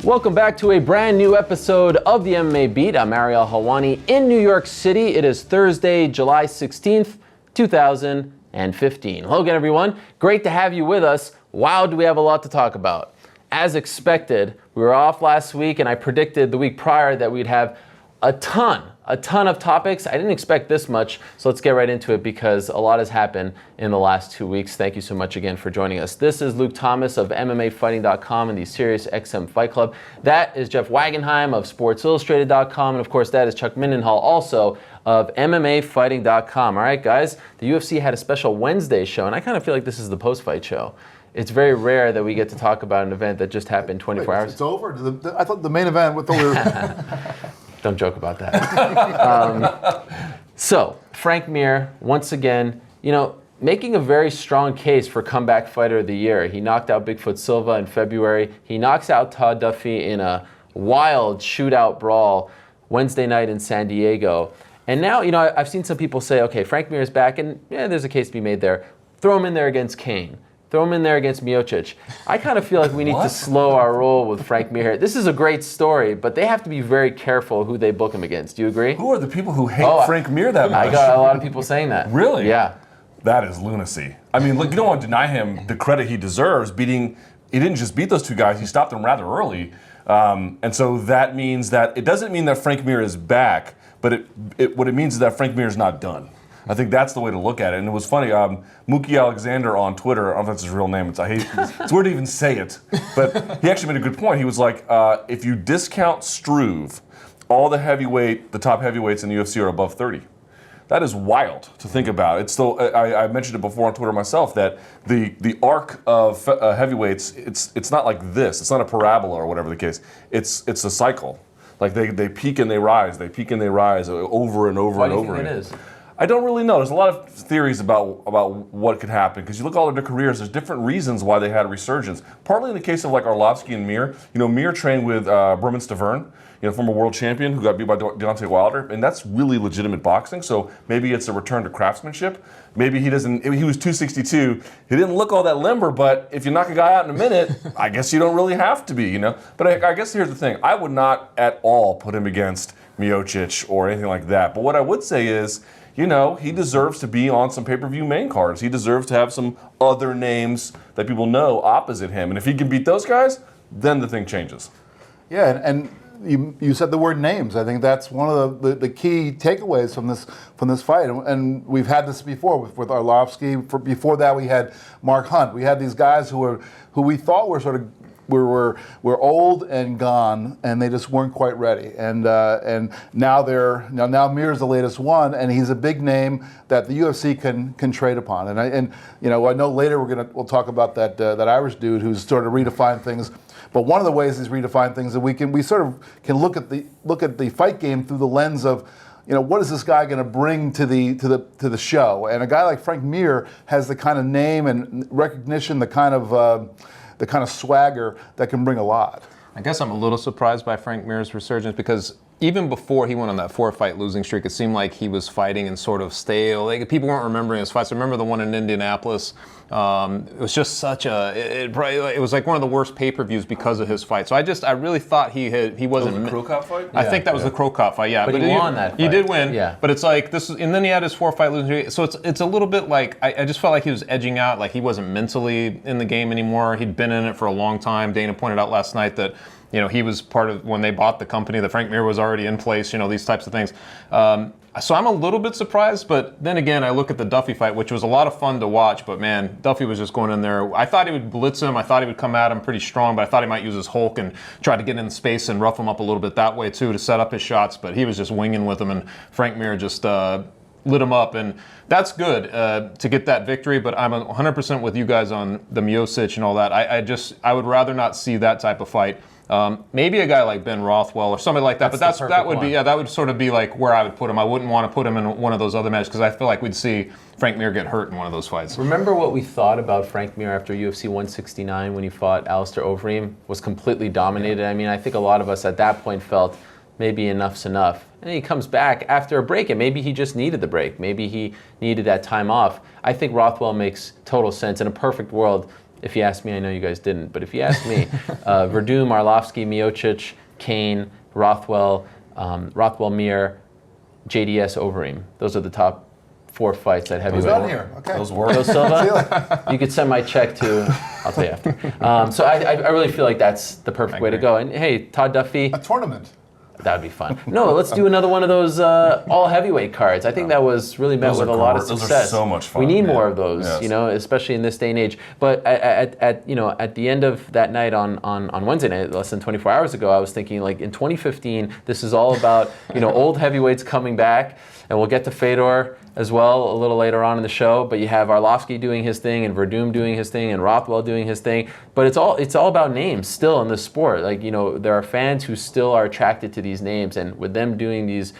Welcome back to a brand new episode of the MMA Beat. I'm Ariel Helwani in New York City. It is Thursday, July 16th, 2015. Hello again, everyone. Great to have you with us. Wow, do we have a lot to talk about. As expected, we were off last week, and I predicted the week prior that we'd have a ton of topics. I didn't expect this much, so let's get right into it because a lot has happened in the last 2 weeks. Thank you so much again for joining us. This is Luke Thomas of MMAfighting.com and the SiriusXM Fight Club. That is Jeff Wagenheim of SportsIllustrated.com, and of course that is Chuck Mindenhall also of MMAfighting.com. All right, guys, the UFC had a special Wednesday show, and I kind of feel like this is the post-fight show. It's very rare that we get to talk about an event that just happened 24 hours. It's over? I thought the main event with the... Don't joke about that. So, Frank Mir, once again, making a very strong case for comeback fighter of the year. He knocked out Bigfoot Silva in February. He knocks out Todd Duffy in a wild shootout brawl Wednesday night in San Diego. And now, I've seen some people say, okay, Frank Mir is back, and yeah, there's a case to be made there. Throw him in there against Kane. Throw him in there against Miocic. I kind of feel like we need to slow our roll with Frank Mir here. This is a great story, but they have to be very careful who they book him against. Do you agree? Who are the people who hate Frank Mir that much? I got a lot of people saying that. Really? Yeah. That is lunacy. I mean, look, you don't want to deny him the credit he deserves. He didn't just beat those two guys, he stopped them rather early. And so that means that, it doesn't mean that Frank Mir is back, but what it means is that Frank Mir is not done. I think that's the way to look at it. And it was funny, Mookie Alexander on Twitter, I don't know if that's his real name, it's weird to even say it, but he actually made a good point. He was like, if you discount Struve, all the top heavyweights in the UFC are above 30. That is wild to think about. It's still, I mentioned it before on Twitter myself, that the arc of heavyweights, it's not like this. It's not a parabola or whatever the case. It's a cycle. Like they peak and they rise, over and over and over. Why do you think it is? I don't really know. There's a lot of theories about what could happen because you look at all of their careers. There's different reasons why they had a resurgence. Partly in the case of like Arlovsky and Mir. Mir trained with Berman Stavern, former world champion who got beat by Deontay Wilder, and that's really legitimate boxing. So maybe it's a return to craftsmanship. Maybe he was 262. He didn't look all that limber, but if you knock a guy out in a minute, I guess you don't really have to be, But I guess here's the thing. I would not at all put him against Miocic or anything like that. But what I would say is, he deserves to be on some pay-per-view main cards. He deserves to have some other names that people know opposite him. And if he can beat those guys, then the thing changes. Yeah, and you said the word names. I think that's one of the key takeaways from this fight. And we've had this before with Arlovsky. Before that, we had Mark Hunt. We had these guys who we thought were sort of we're old and gone, and they just weren't quite ready. And now Mir's the latest one, and he's a big name that the UFC can trade upon. And I know later we'll talk about that Irish dude who's sort of redefined things. But one of the ways he's redefined things is that we sort of can look at the fight game through the lens of, what is this guy going to bring to the show? And a guy like Frank Mir has the kind of name and recognition, the kind of swagger that can bring a lot. I guess I'm a little surprised by Frank Mir's resurgence because even before he went on that 4-fight losing streak, it seemed like he was fighting in sort of stale. People weren't remembering his fights. I remember the one in Indianapolis. It was just such it was like one of the worst pay-per-views because of his fight. So I really thought he wasn't. Was the Crow Cop fight? I think that was the Crow Cop fight. Yeah, but he won that fight. He did win. Yeah. But it's like this, and then he had his 4-fight losing streak. So it's a little bit like I just felt like he was edging out. Like he wasn't mentally in the game anymore. He'd been in it for a long time. Dana pointed out last night that he was part of when they bought the company. That Frank Mir was already in place. These types of things. So I'm a little bit surprised, but then again, I look at the Duffy fight, which was a lot of fun to watch, but man, Duffy was just going in there. I thought he would blitz him. I thought he would come at him pretty strong, but I thought he might use his Hulk and try to get in space and rough him up a little bit that way too to set up his shots, but he was just winging with him, and Frank Mir just lit him up, and that's good to get that victory, but I'm 100% with you guys on the Miocic and all that. I would rather not see that type of fight. Maybe a guy like Ben Rothwell or somebody like that, but that would sort of be like where I would put him. I wouldn't want to put him in one of those other matches because I feel like we'd see Frank Mir get hurt in one of those fights. Remember what we thought about Frank Mir after UFC 169 when he fought Alistair Overeem? Was completely dominated. I mean, I think a lot of us at that point felt maybe enough's enough. And then he comes back after a break, and maybe he just needed the break. Maybe he needed that time off. I think Rothwell makes total sense. In a perfect world, if you ask me, I know you guys didn't, but if you ask me, Verdum, Arlovsky, Miocic, Kane, Rothwell, Mir, JDS, Overeem. Those are the top 4 fights at heavyweight. Who's on here? Okay. Those were. Joe Silva, you could send my check to, I'll tell you after. So I really feel like that's the perfect way to go. And hey, Todd Duffy. A tournament. That'd be fun. No, let's do another one of those all heavyweight cards. I think that was really met with a lot of success. Those are so much fun. We need more of those, Yes. you know, especially in this day and age. But at the end of that night on Wednesday night, less than 24 hours ago, I was thinking, like, in 2015, this is all about, old heavyweights coming back, and we'll get to Fedor as well a little later on in the show. But you have Arlovsky doing his thing, and Verdum doing his thing, and Rothwell doing his thing. But it's all about names still in this sport. Like, there are fans who still are attracted to these names, and with them doing these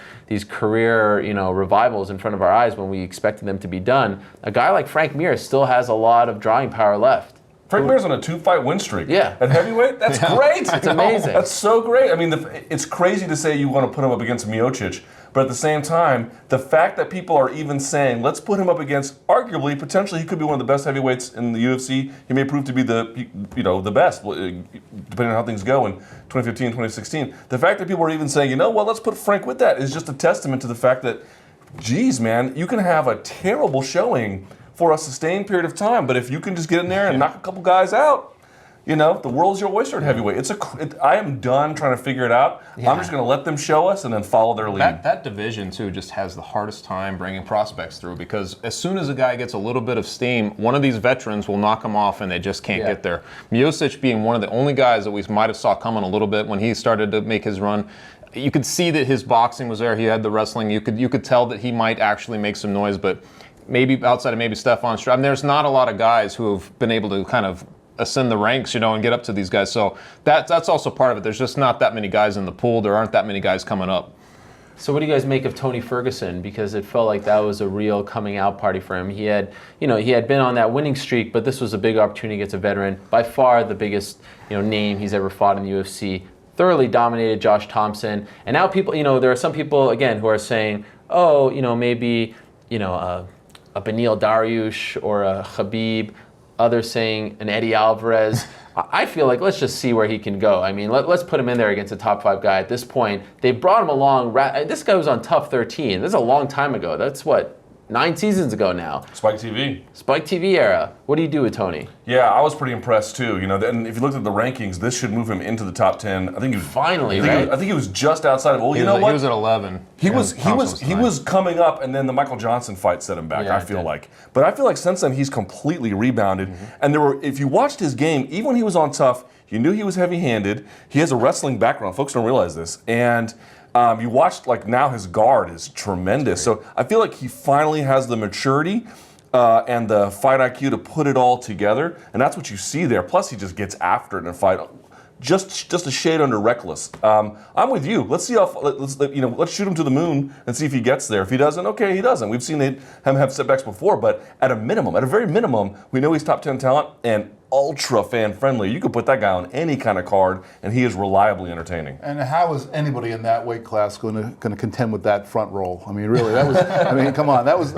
career revivals in front of our eyes when we expected them to be done, a guy like Frank Mir still has a lot of drawing power left. Frank Mir's on a 2-fight win streak. Yeah. At heavyweight? That's great. That's amazing. That's so great. I mean, it's crazy to say you want to put him up against Miocic, but at the same time, the fact that people are even saying, let's put him up against, arguably, potentially, he could be one of the best heavyweights in the UFC. He may prove to be the best, depending on how things go in 2015, 2016. The fact that people are even saying, let's put Frank with that is just a testament to the fact that, geez, man, you can have a terrible showing for a sustained period of time, but if you can just get in there and knock a couple guys out, the world's your oyster at heavyweight. I am done trying to figure it out. Yeah. I'm just going to let them show us and then follow their lead. That division, too, just has the hardest time bringing prospects through, because as soon as a guy gets a little bit of steam, one of these veterans will knock him off and they just can't get there. Miocic being one of the only guys that we might have saw coming a little bit when he started to make his run. You could see that his boxing was there. He had the wrestling. You could tell that he might actually make some noise, but maybe outside of maybe Stefan Struve, there's not a lot of guys who have been able to kind of ascend the ranks, and get up to these guys. So that's also part of it. There's just not that many guys in the pool. There aren't that many guys coming up. So what do you guys make of Tony Ferguson? Because it felt like that was a real coming out party for him. He had been on that winning streak, but this was a big opportunity against a veteran, by far the biggest, name he's ever fought in the UFC. Thoroughly dominated Josh Thompson, and now people, there are some people again who are saying, oh, maybe, a Beneil Dariush or a Khabib. Others saying an Eddie Alvarez. I feel like let's just see where he can go. I mean, let's put him in there against a top 5 guy at this point. They brought him along. This guy was on Tough 13. This is a long time ago. That's 9 seasons ago now. Spike TV. Spike TV era. What do you do with Tony? Yeah, I was pretty impressed too. And if you looked at the rankings, this should move him into the top 10. I think he was finally, right? I think he was just outside of. Well, He was at 11. He was coming up, and then the Michael Johnson fight set him back. Yeah, I feel like, but I feel like since then he's completely rebounded. And if you watched his game, even when he was on Tough, you knew he was heavy-handed. He has a wrestling background. Folks don't realize this, and. You watched, now his guard is tremendous. So I feel like he finally has the maturity and the fight IQ to put it all together, and that's what you see there. Plus, he just gets after it in a fight, just a shade under reckless. I'm with you. Let's see let's shoot him to the moon and see if he gets there. If he doesn't, okay, he doesn't. We've seen him have setbacks before, but at a very minimum, we know he's top 10 talent and ultra fan friendly. You could put that guy on any kind of card, and he is reliably entertaining. And how is anybody in that weight class going to contend with that front roll? I mean, really, that was. I mean, come on, that was.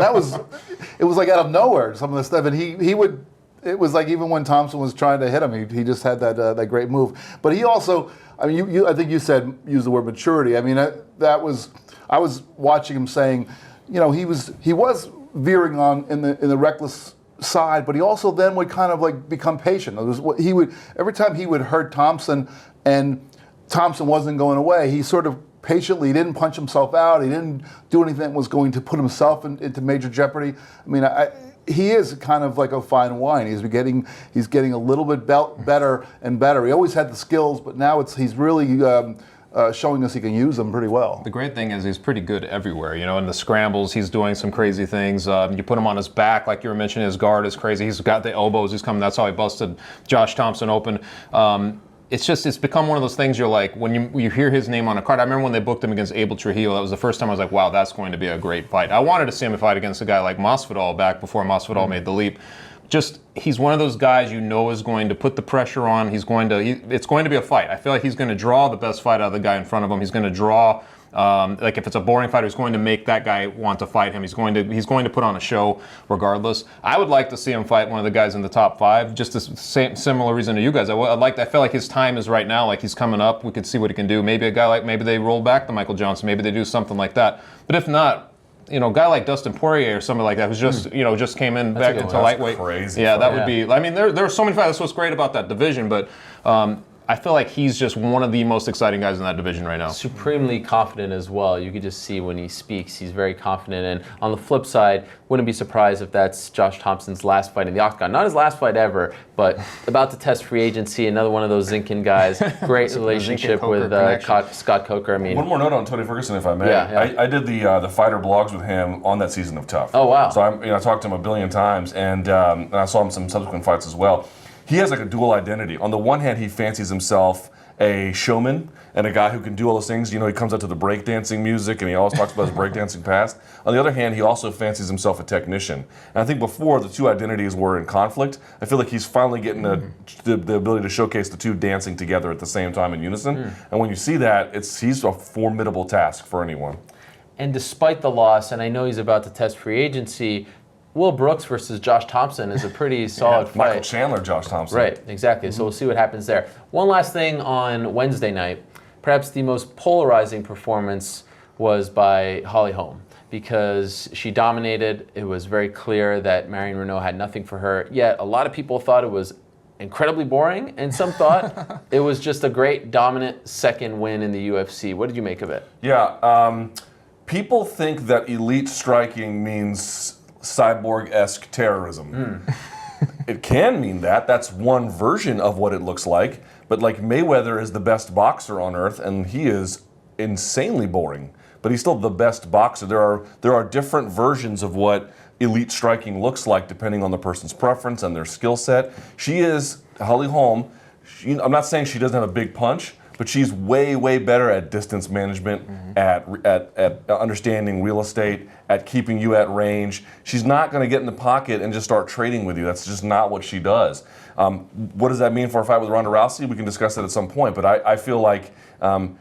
It was like out of nowhere. Some of the stuff, and he would. It was like even when Thompson was trying to hit him, he just had that great move. But he also, I mean, I think you used the word maturity. I mean, I was watching him saying, he was veering on in the reckless side, but he also then would kind of become patient. It was what he would every time he would hurt Thompson and Thompson wasn't going away, he sort of patiently didn't punch himself out. He didn't do anything that was going to put himself into major jeopardy. I mean, he is kind of like a fine wine. He's getting a little bit better and better. He always had the skills, but now he's really showing us he can use them pretty well. The great thing is he's pretty good everywhere. In the scrambles, he's doing some crazy things. You put him on his back, like you were mentioning, his guard is crazy. He's got the elbows. He's coming. That's how he busted Josh Thompson open. It's become one of those things you're like, when you hear his name on a card. I remember when they booked him against Abel Trujillo, that was the first time I was like, wow, that's going to be a great fight. I wanted to see him fight against a guy like Masvidal back before Masvidal made the leap. He's one of those guys is going to put the pressure on. It's going to be a fight. I feel like he's going to draw the best fight out of the guy in front of him. He's going to draw Like if it's a boring fight, he's going to make that guy want to fight him. He's going to put on a show regardless. I would like to see him fight one of the guys in the top 5. Just the similar reason to you guys. I feel like his time is right now. Like he's coming up. We could see what he can do. Maybe maybe they roll back the Michael Johnson. Maybe they do something like that. But if not, a guy like Dustin Poirier or something like that who's just just came in back into lightweight. Crazy. Yeah, that would be. I mean, there are so many fights. That's what's great about that division, but. I feel like he's just one of the most exciting guys in that division right now. Supremely confident as well. You could just see when he speaks, he's very confident. And on the flip side, wouldn't be surprised if that's Josh Thompson's last fight in the octagon. Not his last fight ever, but about to test free agency. Another one of those Zinkin guys. Great relationship with Scott Coker. I mean, one more note on Tony Ferguson, if I may. Yeah. I did the fighter blogs with him on that season of Tough. Oh wow! So I talked to him a billion times, and I saw him some subsequent fights as well. He has like a dual identity. On the one hand, he fancies himself a showman and a guy who can do all those things. He comes out to the breakdancing music and he always talks about his breakdancing past. On the other hand, he also fancies himself a technician. And I think before the two identities were in conflict, I feel like he's finally getting the ability to showcase the two dancing together at the same time in unison. And when you see that, he's a formidable task for anyone. And despite the loss, and I know he's about to test free agency, Will Brooks versus Josh Thompson is a pretty solid fight. Michael Chandler, Josh Thompson. Right, exactly. So we'll see what happens there. One last thing on Wednesday night. Perhaps the most polarizing performance was by Holly Holm because she dominated. It was very clear that Marion Renault had nothing for her. Yet a lot of people thought it was incredibly boring, and some thought it was just a great dominant second win in the UFC. What did you make of it? Yeah, people think that elite striking means cyborg-esque terrorism. It can mean that. That's one version of what it looks like. But like Mayweather is the best boxer on earth, and he is insanely boring. But he's still the best boxer. There are different versions of what elite striking looks like depending on the person's preference and their skill set. Holly Holm, I'm not saying she doesn't have a big punch, but she's way, way better at distance management, at understanding real estate, at keeping you at range. She's not going to get in the pocket and just start trading with you. That's just not what she does. What does that mean for a fight with Ronda Rousey? We can discuss that at some point, but I feel like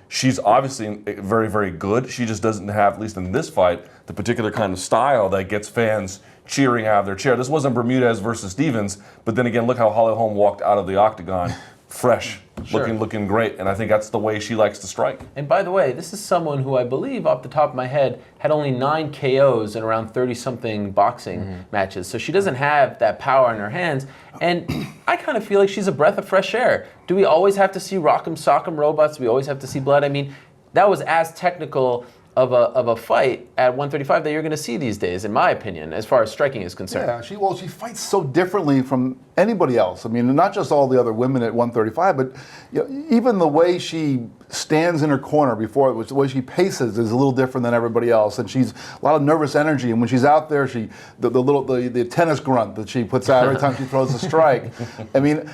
she's obviously very, very good. She just doesn't have, at least in this fight, the particular kind of style that gets fans cheering out of their chair. This wasn't Bermudez versus Stevens, but then again, look how Holly Holm walked out of the octagon fresh. Sure. Looking great, and I think that's the way she likes to strike. And by the way, this is someone who I believe, off the top of my head, had only 9 KOs in around 30-something boxing matches. So she doesn't have that power in her hands. And I kind of feel like she's a breath of fresh air. Do we always have to see rock'em sock'em robots? Do we always have to see blood? I mean, that was as technical of a fight at 135 that you're going to see these days, in my opinion, as far as striking is concerned. Yeah, she fights so differently from anybody else. I mean, not just all the other women at 135, but even the way she stands in her corner before, the way she paces is a little different than everybody else. And she's a lot of nervous energy. And when she's out there, the tennis grunt that she puts out every time she throws a strike. I mean.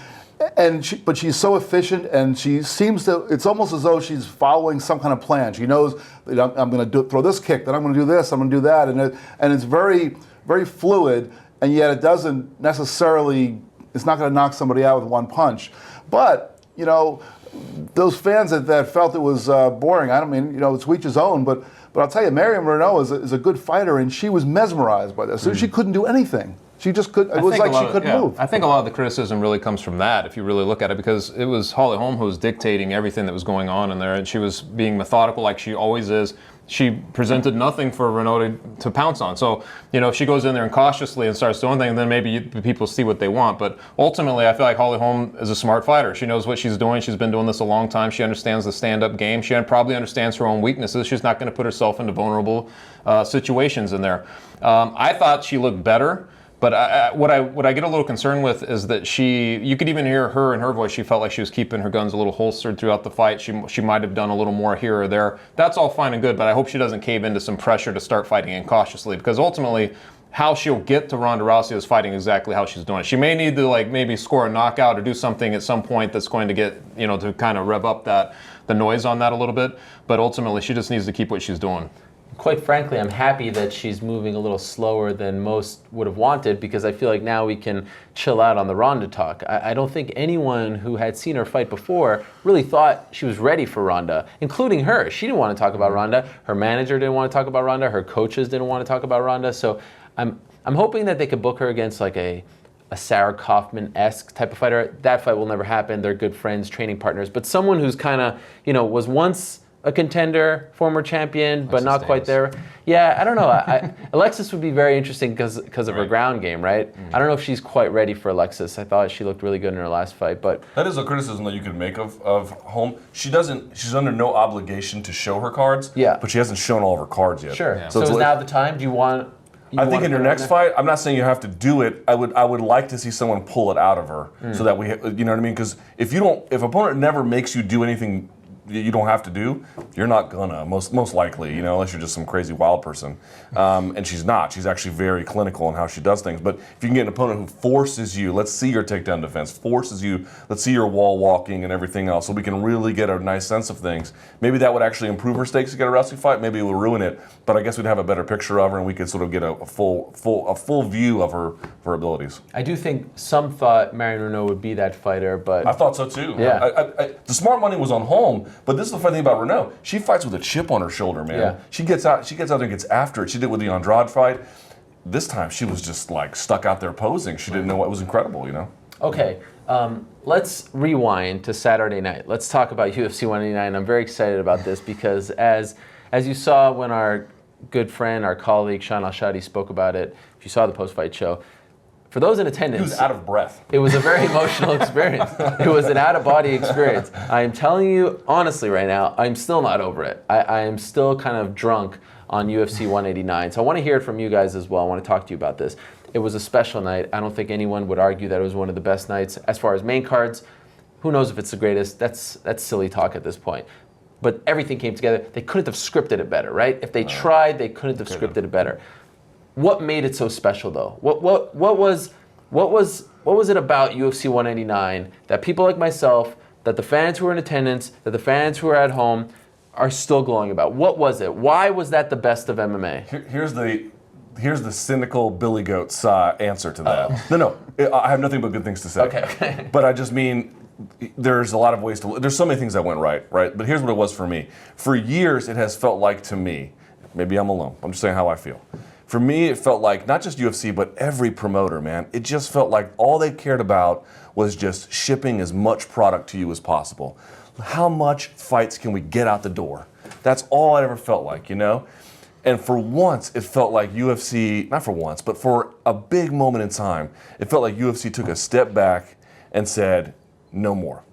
But she's so efficient, and she seems to. It's almost as though she's following some kind of plan. She knows that I'm going to throw this kick, then I'm going to do this, I'm going to do that, and it's very, very fluid. And yet it doesn't necessarily. It's not going to knock somebody out with one punch. But those fans that felt it was boring. I don't mean it's each his own, but I'll tell you, Marion Renault is a good fighter, and she was mesmerized by this. So she couldn't do anything. She just couldn't. It was like she couldn't move. I think a lot of the criticism really comes from that, if you really look at it, because it was Holly Holm who was dictating everything that was going on in there, and she was being methodical like she always is. She presented nothing for Renault to pounce on. So, if she goes in there and cautiously and starts doing things, then maybe people see what they want. But ultimately, I feel like Holly Holm is a smart fighter. She knows what she's doing. She's been doing this a long time. She understands the stand-up game. She probably understands her own weaknesses. She's not going to put herself into vulnerable situations in there. I thought she looked better. But what I get a little concerned with is that you could even hear her in her voice. She felt like she was keeping her guns a little holstered throughout the fight. She might have done a little more here or there. That's all fine and good, but I hope she doesn't cave into some pressure to start fighting incautiously, because ultimately, how she'll get to Ronda Rousey is fighting exactly how she's doing it. She may need to maybe score a knockout or do something at some point that's going to get to kind of rev up the noise on that a little bit. But ultimately, she just needs to keep what she's doing. quite frankly, I'm happy that she's moving a little slower than most would have wanted, because I feel like now we can chill out on the Ronda talk. I don't think anyone who had seen her fight before really thought she was ready for Ronda, including her. She didn't want to talk about Ronda. Her manager didn't want to talk about Ronda. Her coaches didn't want to talk about Ronda. So I'm hoping that they could book her against like a Sarah Kaufman-esque type of fighter. That fight will never happen. They're good friends, training partners. But someone who's kind of, was once a contender, former champion, but not quite there. Yeah, I don't know. Alexis would be very interesting because of her ground game, right? I don't know if she's quite ready for Alexis. I thought she looked really good in her last fight, but that is a criticism that you could make of Holm. She's under no obligation to show her cards. Yeah. But she hasn't shown all of her cards yet. Sure. Yeah. So is now the time? Do you want? I think in your next fight, I'm not saying you have to do it. I would like to see someone pull it out of her so that you know what I mean? Because if opponent never makes you do anything you don't have to do, you're not gonna, most likely, unless you're just some crazy wild person. And she's not. She's actually very clinical in how she does things. But if you can get an opponent who forces you, let's see your takedown defense, forces you, let's see your wall walking and everything else, so we can really get a nice sense of things. Maybe that would actually improve her stakes to get a Rousey fight. Maybe it would ruin it. But I guess we'd have a better picture of her, and we could sort of get a full view of her abilities. I do think some thought Marion Renault would be that fighter, but I thought so too. Yeah. The smart money was on Holm, but this is the funny thing about Renault. She fights with a chip on her shoulder, man. Yeah. She gets out there and gets after it. She did it with the Andrade fight. This time she was just like stuck out there posing. She didn't know what was incredible, Okay, let's rewind to Saturday night. Let's talk about UFC 189. I'm very excited about this because as you saw when our good friend, our colleague Sean Al-Shadi spoke about it, if you saw the post-fight show, for those in attendance, he was out of breath. It was a very emotional experience. It was an out-of-body experience. I am telling you honestly right now, I'm still not over it. I am still kind of drunk on UFC 189. So I want to hear it from you guys as well. I want to talk to you about this. It was a special night. I don't think anyone would argue that it was one of the best nights. As far as main cards, who knows if it's the greatest? That's silly talk at this point. But everything came together. They couldn't have scripted it better, right? If they tried, they couldn't have scripted it better. What made it so special, though? What was it about UFC 189 that people like myself, that the fans who were in attendance, that the fans who were at home, are still glowing about? What was it? Why was that the best of MMA? Here's the cynical Billy Goat's answer to that. No, I have nothing but good things to say. Okay. But I just mean, there's a lot of ways to. There's so many things that went right. But here's what it was for me. For years, it has felt like to me, maybe I'm alone. I'm just saying how I feel. For me, it felt like not just UFC, but every promoter, man. It just felt like all they cared about was just shipping as much product to you as possible. How much fights can we get out the door? That's all I ever felt like, And for once, it felt like UFC, not for once, but for a big moment in time, it felt like UFC took a step back and said, no more.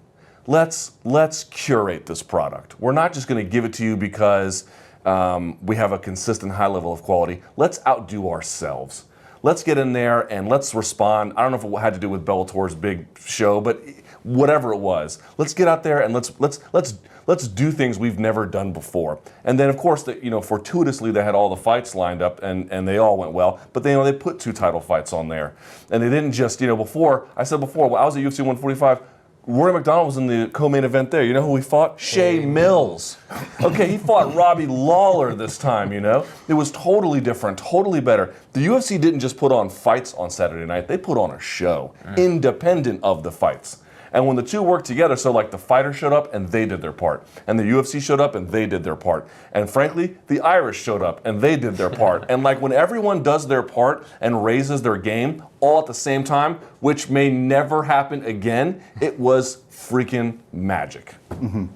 Let's curate this product. We're not just going to give it to you because we have a consistent high level of quality. Let's outdo ourselves. Let's get in there and let's respond. I don't know if it had to do with Bellator's big show, but whatever it was, let's get out there and let's do things we've never done before. And then, of course, fortuitously they had all the fights lined up and they all went well. But they put 2 title fights on there, and they didn't just before. I said before, when I was at UFC 145. Rory McDonald was in the co-main event there. You know who he fought? Shea Mills. Okay, he fought Robbie Lawler this time, It was totally different, totally better. The UFC didn't just put on fights on Saturday night. They put on a show, independent of the fights. And when the two worked together, so like the fighters showed up and they did their part. And the UFC showed up and they did their part. And frankly, the Irish showed up and they did their part. And like when everyone does their part and raises their game all at the same time, which may never happen again, it was freaking magic. Mm-hmm.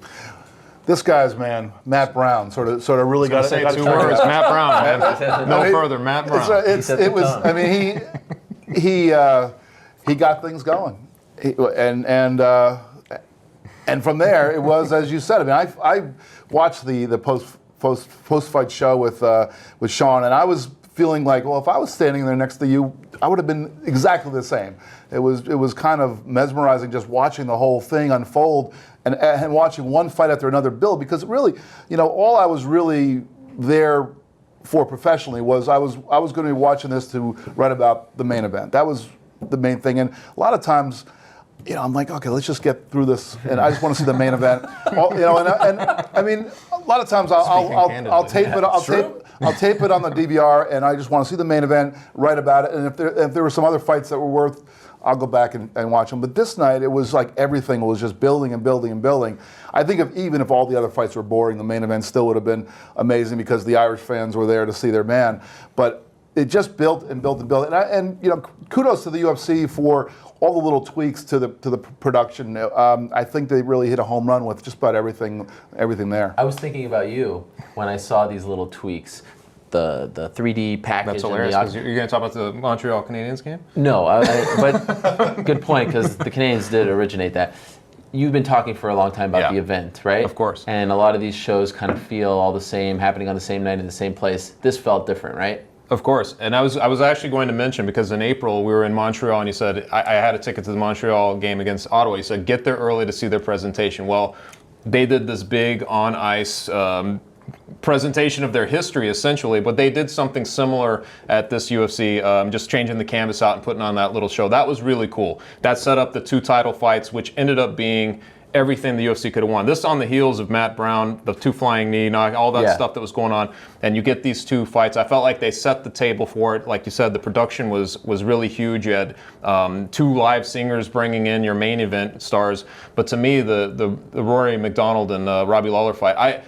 This guy's man, Matt Brown, sort of really got to say 2 words. Matt Brown, man. No further, Matt Brown. It was. I mean, he got things going. And from there it was, as you said. I mean, I watched the post fight show with Sean, and I was feeling like, well, if I was standing there next to you, I would have been exactly the same. It was kind of mesmerizing just watching the whole thing unfold and watching one fight after another build, because really, all I was really there for professionally was I was going to be watching this to write about the main event. That was the main thing, and a lot of times, I'm like, okay, let's just get through this, and I just want to see the main event. And I mean, lot of times I'll tape it. I'll tape it on the DVR, and I just want to see the main event, write about it. And if there were some other fights that were worth, I'll go back and watch them. But this night, it was like everything was just building and building and building. I think even if all the other fights were boring, the main event still would have been amazing because the Irish fans were there to see their man. But it just built and built and built. And kudos to the UFC for all the little tweaks to the production. I think they really hit a home run with just about everything there. I was thinking about you when I saw these little tweaks. The 3D package. That's hilarious, because you're going to talk about the Montreal Canadiens game? No, but good point, because the Canadiens did originate that. You've been talking for a long time about the event, right? Of course. And a lot of these shows kind of feel all the same, happening on the same night in the same place. This felt different, right? Of course. And I was actually going to mention, because in April we were in Montreal, and you said, I had a ticket to the Montreal game against Ottawa. You said, get there early to see their presentation. Well, they did this big on-ice presentation of their history, essentially, but they did something similar at this UFC, just changing the canvas out and putting on that little show. That was really cool. That set up the 2 title fights, which ended up being everything the UFC could have won. This on the heels of Matt Brown, the 2 flying knee, all that stuff that was going on, and you get these 2 fights. I felt like they set the table for it. Like you said, the production was really huge. You had 2 live singers bringing in your main event stars, but to me, the Rory McDonald and Robbie Lawler fight,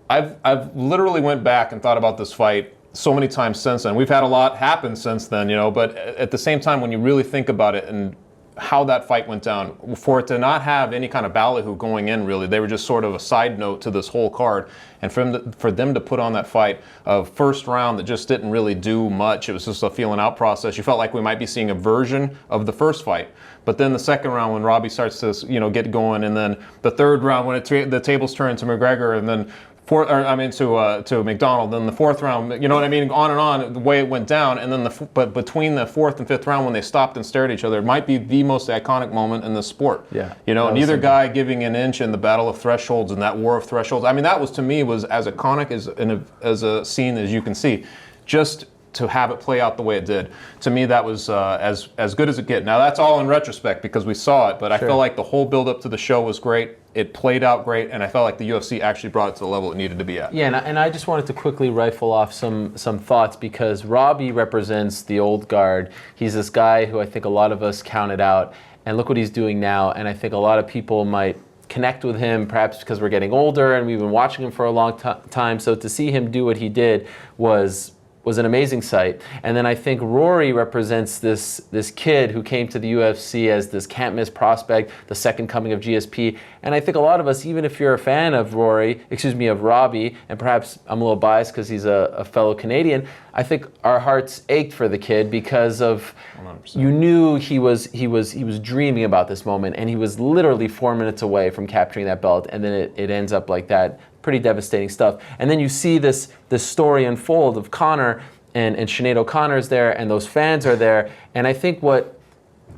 I've literally went back and thought about this fight so many times since then. We've had a lot happen since then, but at the same time, when you really think about it and how that fight went down, for it to not have any kind of ballyhoo going in, really, they were just sort of a side note to this whole card. And for them to put on that fight of first round that just didn't really do much, it was just a feeling out process. You felt like we might be seeing a version of the first fight. But then the second round, when Robbie starts to get going, and then the third round when the tables turn to McGregor, and then to McDonald, then the fourth round, you know what I mean, on and on, the way it went down, and then but between the 4th and 5th round, when they stopped and stared at each other, it might be the most iconic moment in the sport. Yeah. Neither guy giving an inch in the battle of thresholds and that war of thresholds. I mean, that was, to me, was as iconic as a scene as you can see. Just to have it play out the way it did, to me, that was as good as it get. Now, that's all in retrospect because we saw it, but I felt like the whole build-up to the show was great. It played out great, and I felt like the UFC actually brought it to the level it needed to be at. Yeah, and I just wanted to quickly rifle off some thoughts, because Robbie represents the old guard. He's this guy who I think a lot of us counted out, and look what he's doing now, and I think a lot of people might connect with him, perhaps because we're getting older and we've been watching him for a long time, so to see him do what he did was an amazing sight. And then I think Rory represents this kid who came to the UFC as this can't-miss prospect, the second coming of GSP. And I think a lot of us, even if you're a fan of Robbie, and perhaps I'm a little biased because he's a fellow Canadian, I think our hearts ached for the kid because of 100%. You knew he was dreaming about this moment, and he was literally 4 minutes away from capturing that belt, and then it ends up like that. Pretty devastating stuff. And then you see this story unfold of Conor, and Sinead O'Connor's there, and those fans are there. And I think what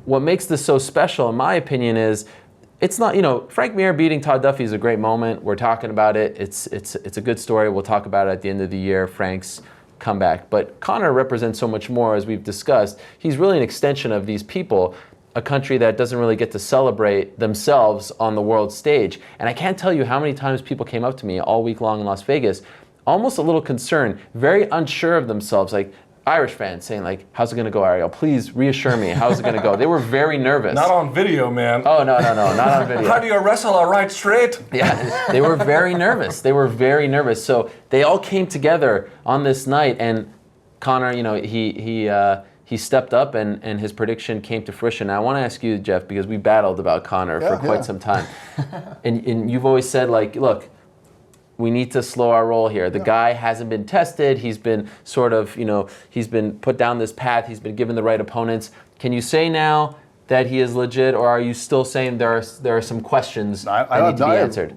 makes this so special, in my opinion, is it's not, Frank Mir beating Todd Duffy is a great moment. We're talking about it. It's a good story. We'll talk about it at the end of the year, Frank's comeback. But Conor represents so much more, as we've discussed. He's really an extension of these people, a country that doesn't really get to celebrate themselves on the world stage. And I can't tell you how many times people came up to me all week long in Las Vegas, almost a little concerned, very unsure of themselves, like Irish fans saying, like, how's it going to go, Ariel? Please reassure me. How's it going to go? They were very nervous. Not on video, man. Oh, no, not on video. How do you wrestle a right straight? Yeah, they were very nervous. So they all came together on this night, and Conor, he stepped up, and his prediction came to fruition. Now, I want to ask you, Jeff, because we battled about Conor for quite some time. and you've always said, like, look, we need to slow our roll here. The guy hasn't been tested. He's been sort of, he's been put down this path. He's been given the right opponents. Can you say now that he is legit, or are you still saying there are some questions that need to be answered?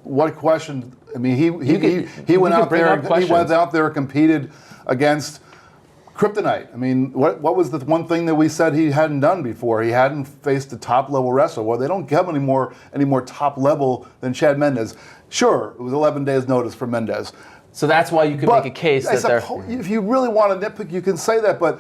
What question? I mean, he went out there and competed against kryptonite. I mean, what was the one thing that we said he hadn't done before? He hadn't faced a top-level wrestler. Well, they don't get any more top-level than Chad Mendes. Sure, it was 11 days' notice for Mendes. So that's why you could make a case that they're... If you really want to nitpick, you can say that, but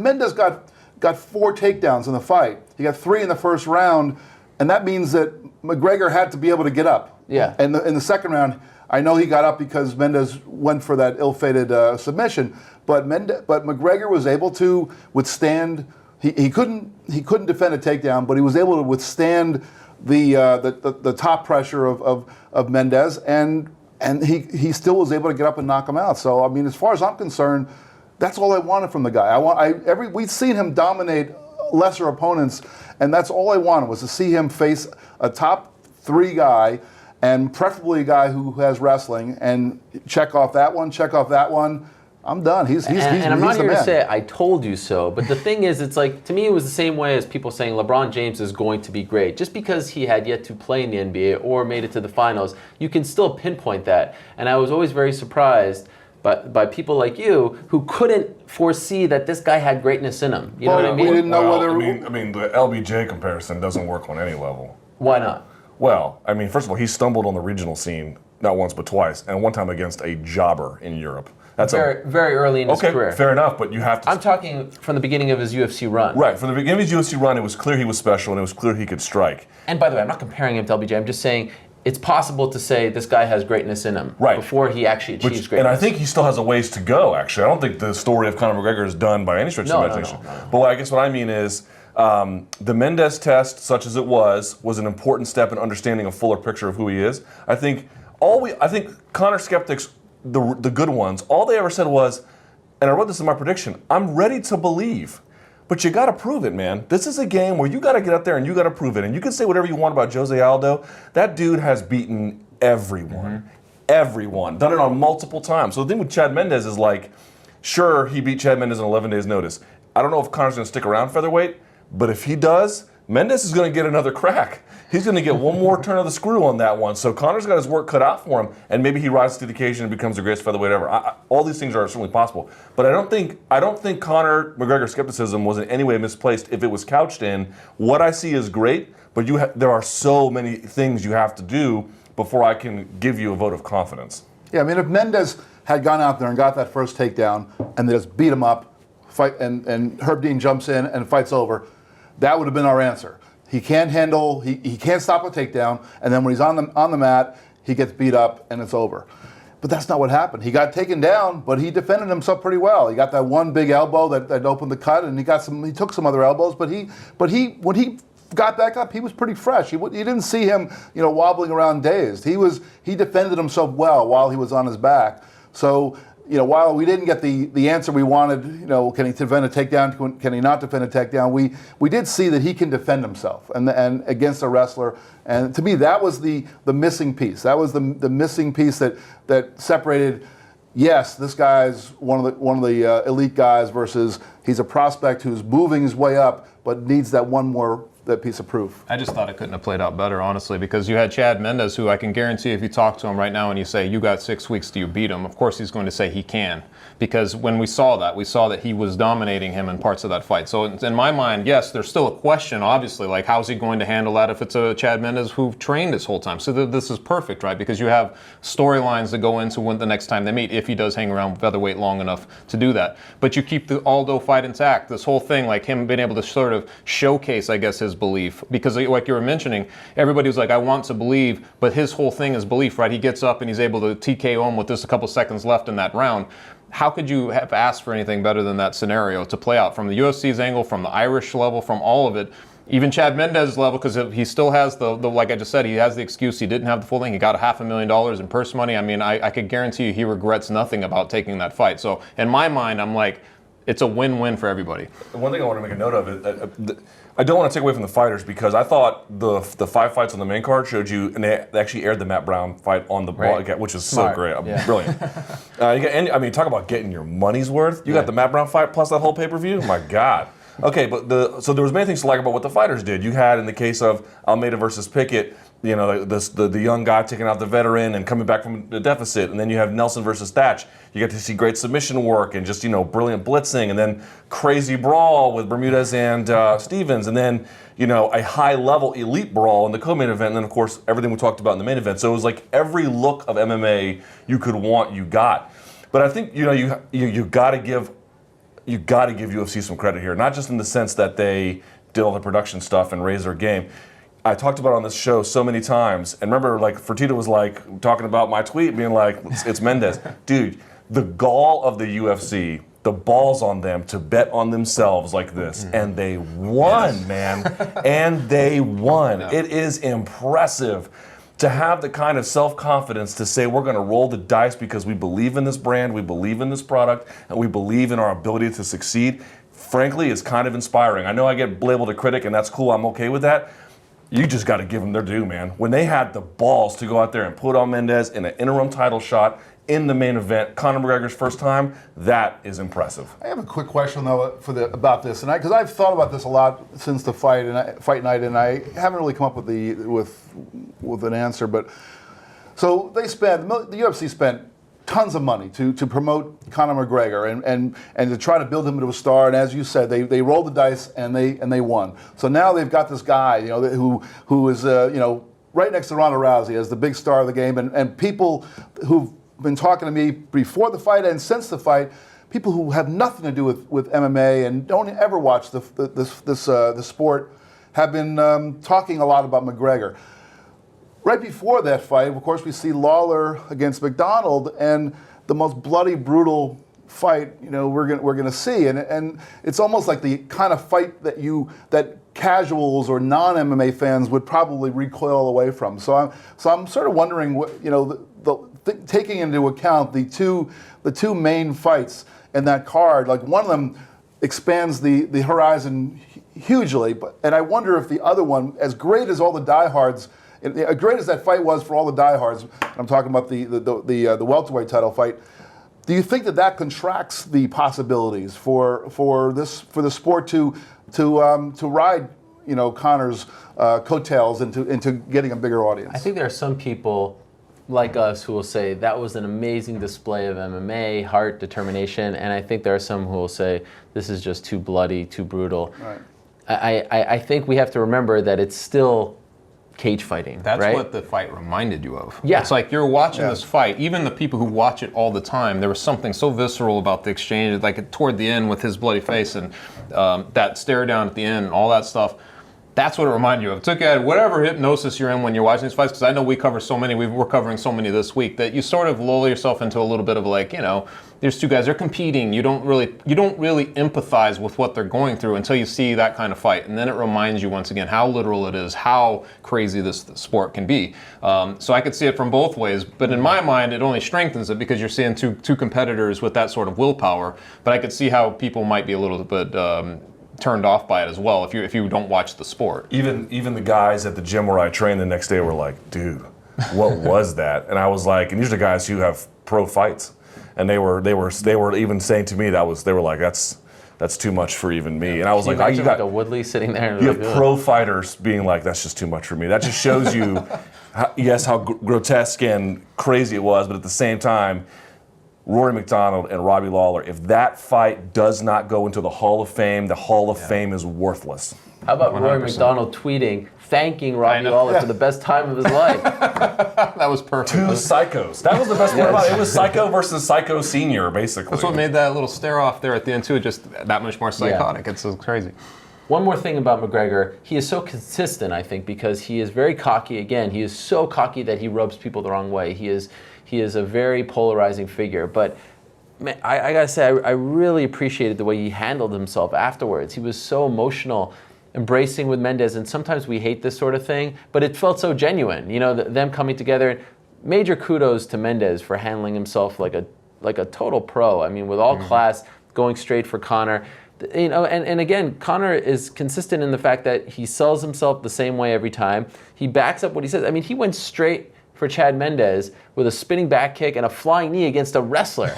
Mendes got 4 takedowns in the fight. He got 3 in the first round, and that means that McGregor had to be able to get up. Yeah. And in the second round, I know he got up because Mendes went for that ill-fated submission, but McGregor was able to withstand. He couldn't defend a takedown, but he was able to withstand the top pressure of Mendes, and he still was able to get up and knock him out. So I mean, as far as I'm concerned, that's all I wanted from the guy. We've seen him dominate lesser opponents, and that's all I wanted, was to see him face a top 3 guy, and preferably a guy who has wrestling, and check off that one. I'm done. He's and I'm not the here to man. say I told you so, but the thing is, it's like, to me, it was the same way as people saying LeBron James is going to be great. Just because he had yet to play in the NBA or made it to the finals, you can still pinpoint that. And I was always very surprised by people like you who couldn't foresee that this guy had greatness in him. You know what I mean? We didn't know Well, whether. I mean, the LBJ comparison doesn't work on any level. Why not? Well, I mean, first of all, he stumbled on the regional scene not once but twice, and one time against a jobber in Europe. That's Very early in his career. Okay, fair enough, but you have to. I'm talking from the beginning of his UFC run. Right, from the beginning of his UFC run, it was clear he was special, and it was clear he could strike. And by the way, I'm not comparing him to LBJ. I'm just saying it's possible to say this guy has greatness in him before he actually achieves greatness. And I think he still has a ways to go, actually. I don't think the story of Conor McGregor is done by any stretch of the imagination. No. But I guess what I mean is the Mendes test, such as it was an important step in understanding a fuller picture of who he is. I think Conor skeptics, the good ones, all they ever said was, and I wrote this in my prediction, I'm ready to believe. But you got to prove it, man. This is a game where you got to get up there and you got to prove it. And you can say whatever you want about Jose Aldo. That dude has beaten everyone. Mm-hmm. Everyone. Done it on multiple times. So the thing with Chad Mendes is like, sure, he beat Chad Mendes in 11 days' notice. I don't know if Conor's going to stick around featherweight, but if he does, Mendes is going to get another crack. He's going to get one more turn of the screw on that one. So Conor's got his work cut out for him, and maybe he rises to the occasion and becomes the greatest featherweight ever. All these things are certainly possible, but I don't think Conor McGregor skepticism was in any way misplaced if it was couched in what I see is great, but there are so many things you have to do before I can give you a vote of confidence. Yeah, I mean, if Mendes had gone out there and got that first takedown and they just beat him up, fight, and Herb Dean jumps in and fights over, that would have been our answer. He can't handle, he can't stop a takedown, and then when he's on the mat, he gets beat up and it's over. But that's not what happened. He got taken down, but he defended himself pretty well. He got that one big elbow that opened the cut, and he took some other elbows, but when he got back up, he was pretty fresh. You didn't see him, wobbling around dazed. He defended himself well while he was on his back. So, while we didn't get the answer we wanted, can he defend a takedown? Can he not defend a takedown? We did see that he can defend himself and against a wrestler. And to me, that was the missing piece. That was the missing piece that separated. Yes, this guy's one of the elite guys versus he's a prospect who's moving his way up, but needs that piece of proof. I just thought it couldn't have played out better, honestly, because you had Chad Mendes, who I can guarantee if you talk to him right now and you say, you got 6 weeks, do you beat him? Of course he's going to say he can. Because when we saw that he was dominating him in parts of that fight. So in my mind, yes, there's still a question, obviously, like how's he going to handle that if it's a Chad Mendes who trained this whole time? So this is perfect, right? Because you have storylines that go into when the next time they meet, if he does hang around featherweight long enough to do that. But you keep the Aldo fight intact. This whole thing, like him being able to sort of showcase, I guess, his belief. Because like you were mentioning, everybody was like, I want to believe, but his whole thing is belief, right? He gets up and he's able to TKO him with just a couple seconds left in that round. How could you have asked for anything better than that scenario to play out from the UFC's angle, from the Irish level, from all of it? Even Chad Mendes' level, because he still has the like I just said, he has the excuse he didn't have the full thing. He got $500,000 in purse money. I mean, I could guarantee you he regrets nothing about taking that fight. So in my mind, I'm like, it's a win-win for everybody. One thing I want to make a note of is I don't want to take away from the fighters because I thought the 5 fights on the main card showed you, and they actually aired the Matt Brown fight on the ball, which is so great. Brilliant. Talk about getting your money's worth. You got the Matt Brown fight plus that whole pay-per-view? My God. Okay, but so there was many things to like about what the fighters did. You had, in the case of Almeida versus Pickett, the young guy taking out the veteran and coming back from the deficit, and then you have Nelson versus Thatch. You get to see great submission work and just brilliant blitzing, and then crazy brawl with Bermudez and Stevens, and then a high level elite brawl in the co-main event, and then of course everything we talked about in the main event. So it was like every look of MMA you could want, you got. But I think you got to give UFC some credit here, not just in the sense that they did all the production stuff and raised their game. I talked about it on this show so many times. And remember, like, Fertitta was like talking about my tweet, being like, it's Mendes. Dude, the gall of the UFC, the balls on them to bet on themselves like this. And they won, man. And they won. Yeah. It is impressive to have the kind of self-confidence to say we're going to roll the dice because we believe in this brand, we believe in this product, and we believe in our ability to succeed. Frankly, it's kind of inspiring. I know I get labeled a critic, and that's cool. I'm okay with that. You just got to give them their due, man. When they had the balls to go out there and put on Mendes in an interim title shot in the main event, Conor McGregor's first time, that is impressive. I have a quick question though about this, and because I've thought about this a lot since the fight night, and I haven't really come up with an answer. But so the UFC spent tons of money to promote Conor McGregor and to try to build him into a star. And as you said, they rolled the dice and they won. So now they've got this guy, who is right next to Ronda Rousey as the big star of the game, and people who've been talking to me before the fight and since the fight, people who have nothing to do with MMA and don't ever watch the sport, have been talking a lot about McGregor. Right before that fight, of course, we see Lawler against McDonald, and the most bloody, brutal fight we're gonna see, and it's almost like the kind of fight that casuals or non-MMA fans would probably recoil away from. So I'm sort of wondering what taking into account the two main fights in that card, like one of them expands the horizon hugely, and I wonder if the other one, as great as all the diehards, as great as that fight was for all the diehards, I'm talking about the welterweight title fight, do you think that contracts the possibilities for the sport to ride Conor's coattails into getting a bigger audience? I think there are some people like us who will say that was an amazing display of MMA, heart, determination, and I think there are some who will say this is just too bloody, too brutal. Right. I think we have to remember that it's still cage fighting. That's right? what the fight reminded you of. Yeah. It's like you're watching this fight, even the people who watch it all the time, there was something so visceral about the exchange, like toward the end with his bloody face and that stare down at the end and all that stuff. That's what it reminded you of. It took you whatever hypnosis you're in when you're watching these fights, because I know we cover so many, we're covering so many this week, that you sort of lull yourself into a little bit of like, there's two guys, they're competing. You don't really empathize with what they're going through until you see that kind of fight. And then it reminds you once again how literal it is, how crazy this sport can be. So I could see it from both ways, but in my mind, it only strengthens it because you're seeing two competitors with that sort of willpower. But I could see how people might be a little bit turned off by it as well if you don't watch the sport. Even the guys at the gym where I trained the next day were like, dude, what was that? And I was like, and these are guys who have pro fights, and they were even saying to me they were like, that's too much for even me. And I was like, you got a Woodley sitting there. You have pro fighters being like, that's just too much for me. That just shows you, how grotesque and crazy it was, but at the same time, Rory McDonald and Robbie Lawler, if that fight does not go into the Hall of Fame, the Hall of Fame is worthless. How about 100%. Rory McDonald tweeting, thanking Robbie Lawler for the best time of his life? That was perfect. Two psychos. That was the best part about it. It was Psycho versus Psycho Senior, basically. That's what made that little stare off there at the end too, just that much more psychotic. It's so crazy. One more thing about McGregor, he is so consistent, I think, because he is very cocky. Again, he is so cocky that he rubs people the wrong way. He is a very polarizing figure. But man, I gotta say, I really appreciated the way he handled himself afterwards. He was so emotional, embracing with Mendes, and sometimes we hate this sort of thing, but it felt so genuine. Them coming together. Major kudos to Mendes for handling himself like a total pro. I mean, with all class, going straight for Conor. And again, Conor is consistent in the fact that he sells himself the same way every time. He backs up what he says. I mean, he went straight for Chad Mendes with a spinning back kick and a flying knee against a wrestler.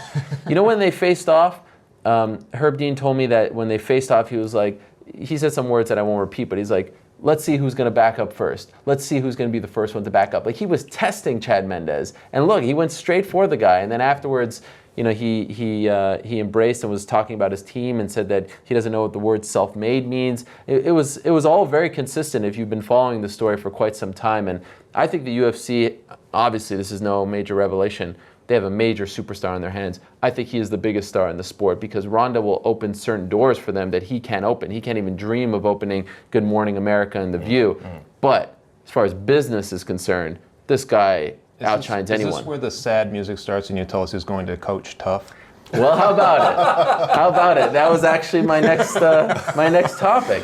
When they faced off, Herb Dean told me that when they faced off, he said some words that I won't repeat, but he's like, let's see who's going to back up first. Let's see who's going to be the first one to back up. Like, he was testing Chad Mendes. And look, he went straight for the guy. And then afterwards, he embraced and was talking about his team and said that he doesn't know what the word self-made means. It was all very consistent if you've been following the story for quite some time. And I think the UFC, obviously this is no major revelation, they have a major superstar on their hands. I think he is the biggest star in the sport because Ronda will open certain doors for them that he can't open. He can't even dream of opening Good Morning America and The View. But as far as business is concerned, this guy outshines anyone. Is this where the sad music starts and you tell us he's going to coach tough? Well, how about it? How about it? That was actually my next topic.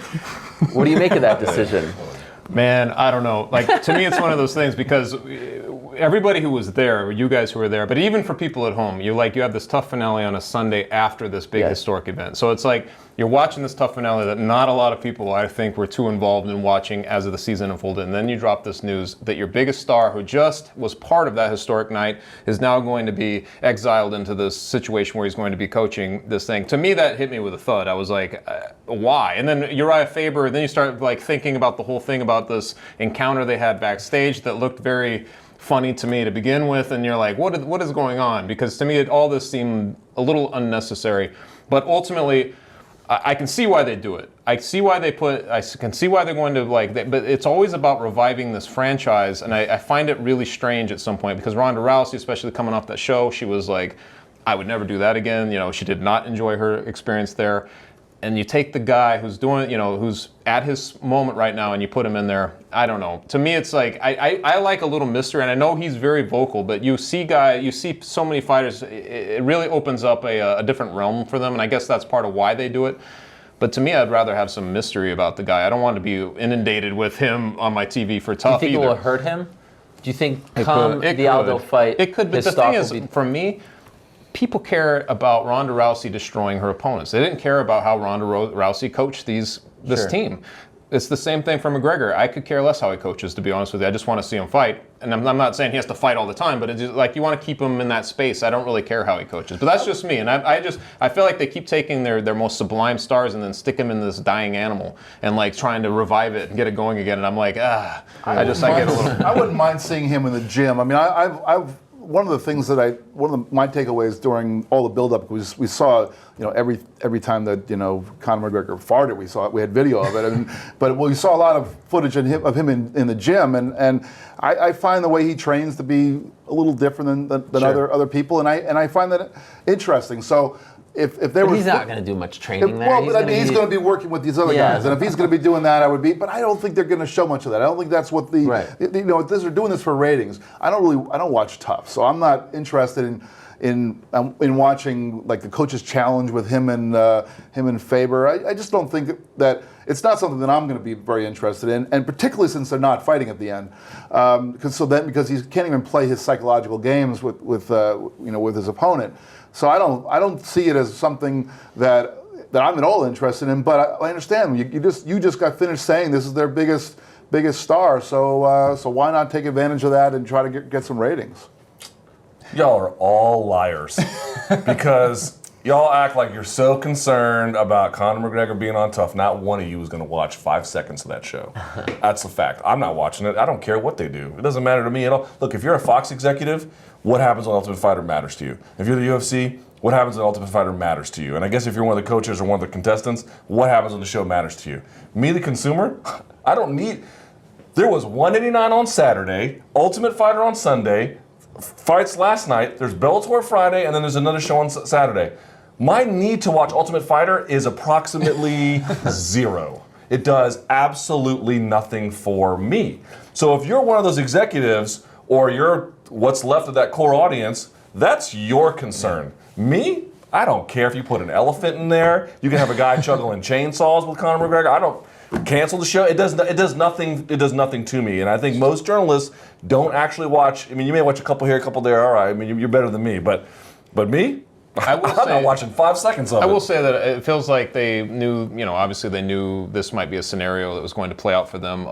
What do you make of that decision? Man, I don't know. Like, to me, it's one of those things because everybody who was there, you guys who were there, but even for people at home, you have this tough finale on a Sunday after this big historic event. So it's like you're watching this tough finale that not a lot of people, I think, were too involved in watching as the season unfolded. And then you drop this news that your biggest star, who just was part of that historic night, is now going to be exiled into this situation where he's going to be coaching this thing. To me, that hit me with a thud. I was like, why? And then Uriah Faber, then you start like thinking about the whole thing about this encounter they had backstage that looked very funny to me to begin with, and you're like, what is going on? Because to me, all this seemed a little unnecessary. But ultimately, I can see why they do it. I can see why they're going to but it's always about reviving this franchise, and I find it really strange at some point because Ronda Rousey, especially coming off that show, she was like, I would never do that again. She did not enjoy her experience there. And you take the guy who's doing, who's at his moment right now, and you put him in there. I don't know. To me, it's like I like a little mystery, and I know he's very vocal. But you see so many fighters. It really opens up a different realm for them, and I guess that's part of why they do it. But to me, I'd rather have some mystery about the guy. I don't want to be inundated with him on my TV for tough. Do you think it will hurt him? Do you think the Aldo fight? It could. But the thing is, for me, people care about Ronda Rousey destroying her opponents. They didn't care about how Ronda Rousey coached this team. It's the same thing for McGregor. I could care less how he coaches, to be honest with you. I just want to see him fight. And I'm not saying he has to fight all the time, but it's just, like, you want to keep him in that space. I don't really care how he coaches. But that's just me. And I feel like they keep taking their most sublime stars and then stick them in this dying animal and like trying to revive it and get it going again. And I'm like, I get a little. I wouldn't mind seeing him in the gym. I mean, I've one of the things that my takeaways during all the build-up was we saw, every time that, Conor McGregor farted, we had video of it, but we saw a lot of footage of him in the gym, and I find the way he trains to be a little different than other people, and I find that interesting. So if there was, he's not going to do much training there. Well, he's going to be working with these other guys, and if he's going to be doing that, I would be. But I don't think they're going to show much of that. I don't think that's what they're doing this for ratings. I don't watch Tough, so I'm not interested in watching like the coach's challenge with him and Faber. I just don't think that it's not something that I'm going to be very interested in, and particularly since they're not fighting at the end, because he can't even play his psychological games with his opponent. So I don't see it as something that I'm at all interested in. But I understand you just got finished saying this is their biggest star. So why not take advantage of that and try to get some ratings? Y'all are all liars because y'all act like you're so concerned about Conor McGregor being on Tough. Not one of you is going to watch 5 seconds of that show. That's a fact. I'm not watching it. I don't care what they do. It doesn't matter to me at all. Look, if you're a Fox executive, what happens on Ultimate Fighter matters to you. If you're the UFC, what happens on Ultimate Fighter matters to you. And I guess if you're one of the coaches or one of the contestants, what happens on the show matters to you. Me, the consumer, I don't need. There was $189 on Saturday, Ultimate Fighter on Sunday, fights last night, there's Bellator Friday, and then there's another show on Saturday. My need to watch Ultimate Fighter is approximately 0. It does absolutely nothing for me. So if you're one of those executives or you're what's left of that core audience, that's your concern. Me? I don't care if you put an elephant in there. You can have a guy juggling chainsaws with Conor McGregor. I don't cancel the show. It does nothing. It does nothing to me. And I think most journalists don't actually watch. I mean, you may watch a couple here, a couple there. All right. I mean, you're better than me. But me? I'm not watching 5 seconds of it. I will say that it feels like they knew, obviously they knew this might be a scenario that was going to play out for them.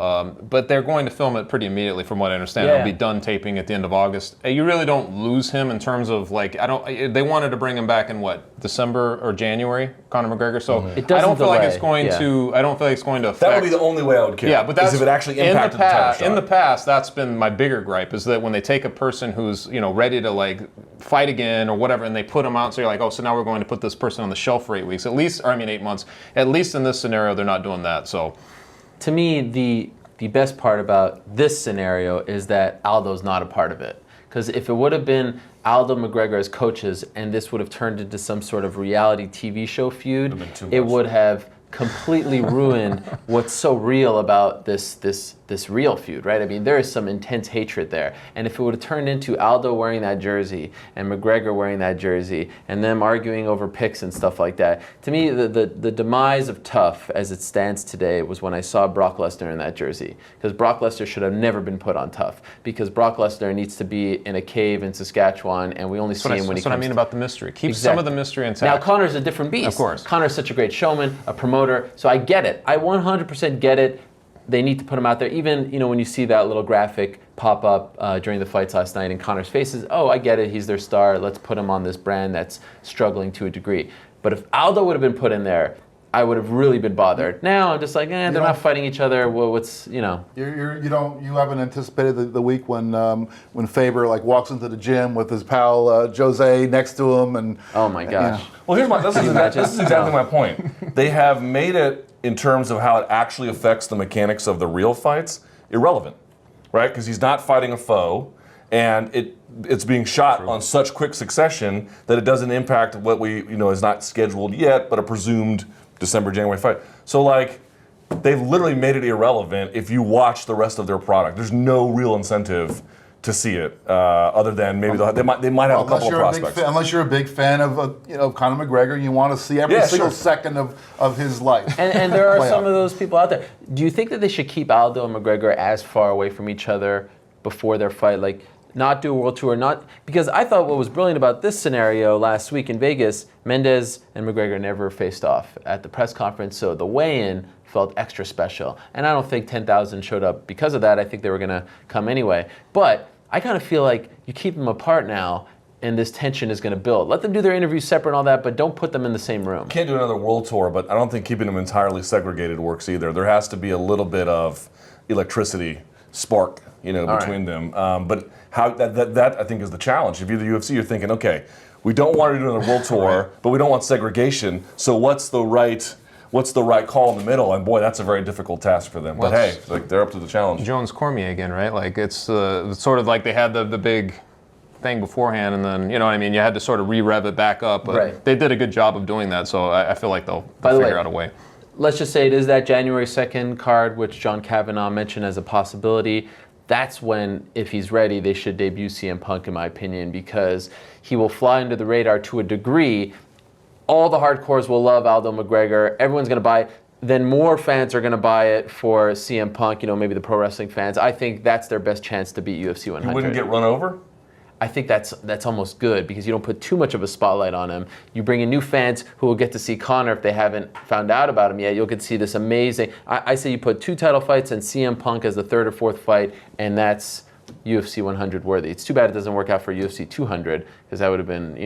But they're going to film it pretty immediately, from what I understand. It'll be done taping at the end of August. You really don't lose him in terms of they wanted to bring him back in December or January, Conor McGregor. So I don't feel like it's going to. I don't feel like it's going to affect. That would be the only way I would care. Yeah, but that's if it actually impacted the title shot. In the past, that's been my bigger gripe, is that when they take a person who's ready to fight again or whatever, and they put them out, so you're like, oh, so now we're going to put this person on the shelf for 8 weeks, 8 months. At least in this scenario, they're not doing that. So, to me, the best part about this scenario is that Aldo's not a part of it. Because if it would have been Aldo McGregor as coaches, and this would have turned into some sort of reality TV show feud, it would have completely ruined what's so real about this real feud, right? I mean, there is some intense hatred there. And if it would have turned into Aldo wearing that jersey and McGregor wearing that jersey and them arguing over picks and stuff like that, to me, the demise of Tough as it stands today was when I saw Brock Lesnar in that jersey. Because Brock Lesnar should have never been put on Tough. Because Brock Lesnar needs to be in a cave in Saskatchewan, and we only see him when he comes. That's what I mean about the mystery. Keep Exactly. some of the mystery intact. Now, Connor's a different beast. Of course. Connor's such a great showman, a promoter, so I get it. I 100% get it. They need to put him out there. Even, when you see that little graphic pop up during the fights last night in Connor's faces, oh, I get it, he's their star. Let's put him on this brand that's struggling to a degree. But if Aldo would have been put in there, I would have really been bothered. Now I'm just like, they're not fighting each other. Well, you haven't anticipated the week when Faber walks into the gym with his pal Jose next to him and oh my gosh. Well, this is exactly my point. They have made it, in terms of how it actually affects the mechanics of the real fights, irrelevant, right? Because he's not fighting a foe, and it's being shot on such quick succession that it doesn't impact what is not scheduled yet, but a presumed December, January fight. So they've literally made it irrelevant if you watch the rest of their product. There's no real incentive to see it, other than maybe they might have a couple of prospects. Unless you're a big fan of Conor McGregor, you want to see every single second of his life. And there are some of those people out there. Do you think that they should keep Aldo and McGregor as far away from each other before their fight? Not do a world tour, because I thought what was brilliant about this scenario last week in Vegas, Mendes and McGregor never faced off at the press conference, so the weigh-in felt extra special. And I don't think 10,000 showed up because of that. I think they were going to come anyway. But I kind of feel like you keep them apart now, and this tension is going to build. Let them do their interviews separate and all that, but don't put them in the same room. Can't do another world tour, but I don't think keeping them entirely segregated works either. There has to be a little bit of electricity, spark, between them. But how that I think is the challenge. If you're the UFC, you're thinking, okay, we don't want to do another world tour, but we don't want segregation. So what's the right call in the middle? And boy, that's a very difficult task for them. But hey, they're up to the challenge. Jones Cormier again, right? It's sort of like they had the big thing beforehand, and then you had to sort of re-rev it back up. But they did a good job of doing that, so I feel like they'll figure out a way. Let's just say it is that January 2nd card, which John Kavanaugh mentioned as a possibility. That's when, if he's ready, they should debut CM Punk, in my opinion, because he will fly under the radar to a degree. All the hardcores will love Aldo McGregor. Everyone's going to buy it. Then more fans are going to buy it for CM Punk, maybe the pro wrestling fans. I think that's their best chance to beat UFC 100. He wouldn't get run over? I think that's almost good because you don't put too much of a spotlight on him. You bring in new fans who will get to see Conor if they haven't found out about him yet. You'll get to see this amazing. I say you put 2 title fights and CM Punk as the 3rd or 4th fight, and that's UFC 100 worthy. It's too bad it doesn't work out for UFC 200 because that would have been,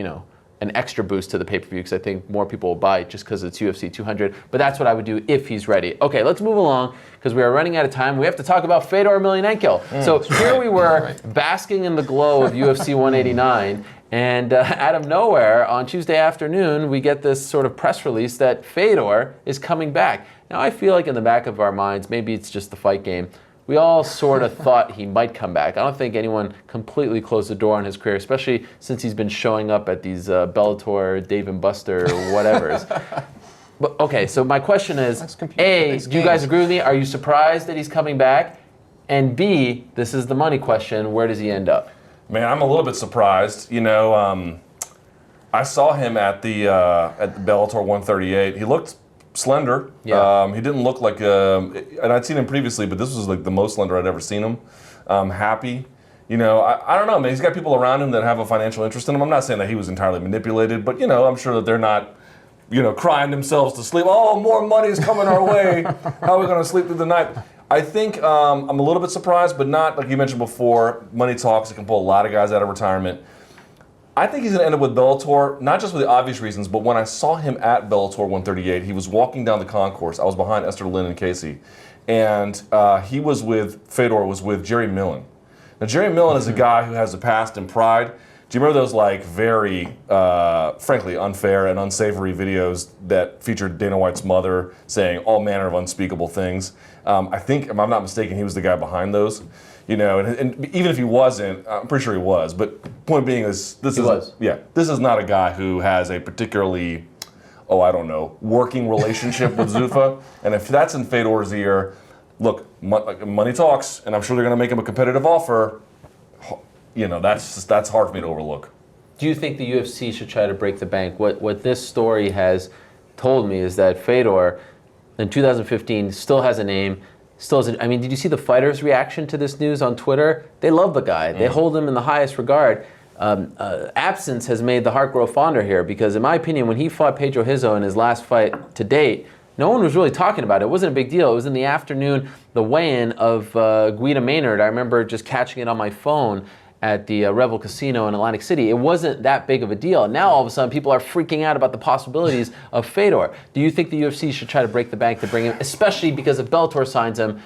an extra boost to the pay-per-view because I think more people will buy it just because it's UFC 200. But that's what I would do if he's ready. Okay, let's move along because we are running out of time. We have to talk about Fedor Emelianenko. So here we were basking in the glow of UFC 189, and out of nowhere on Tuesday afternoon, we get this sort of press release that Fedor is coming back. Now I feel like in the back of our minds, maybe it's just the fight game, we all sort of thought he might come back. I don't think anyone completely closed the door on his career, especially since he's been showing up at these Bellator, Dave and Buster, whatevers. But okay, so my question is, A, do you guys agree with me? Are you surprised that he's coming back? And B, this is the money question, where does he end up? Man, I'm a little bit surprised. I saw him at the Bellator 138. He looked slender. Yeah. He didn't look like and I'd seen him previously, but this was the most slender I'd ever seen him. Happy. I don't know, man. He's got people around him that have a financial interest in him. I'm not saying that he was entirely manipulated, but I'm sure that they're not, crying themselves to sleep. Oh, more money's coming our way. How are we going to sleep through the night? I think I'm a little bit surprised, but not like you mentioned before. Money talks. It can pull a lot of guys out of retirement. I think he's going to end up with Bellator, not just for the obvious reasons, but when I saw him at Bellator 138, he was walking down the concourse. I was behind Esther Lynn and Casey, and Fedor was with Jerry Millen. Now, Jerry Millen is a guy who has a past in Pride. Do you remember those very, frankly, unfair and unsavory videos that featured Dana White's mother saying all manner of unspeakable things? I think, if I'm not mistaken, he was the guy behind those. And even if he wasn't, I'm pretty sure he was. But point being is, this is not a guy who has a particularly oh, I don't know, working relationship with Zuffa. And if that's in Fedor's ear, look, money talks, and I'm sure they're going to make him a competitive offer. You know, that's hard for me to overlook. Do you think the UFC should try to break the bank? What this story has told me is that Fedor, in 2015, still has a name. I mean, did you see the fighters' reaction to this news on Twitter? They love the guy. They hold him in the highest regard. Absence has made the heart grow fonder here because, in my opinion, when he fought Pedro Hizo in his last fight to date, no one was really talking about it. It wasn't a big deal. It was in the afternoon, the weigh-in of Guida Maynard. I remember just catching it on my phone at the Revel Casino in Atlantic City. It wasn't that big of a deal. Now, all of a sudden, people are freaking out about the possibilities of Fedor. Do you think the UFC should try to break the bank to bring him, especially because if Bellator signs him,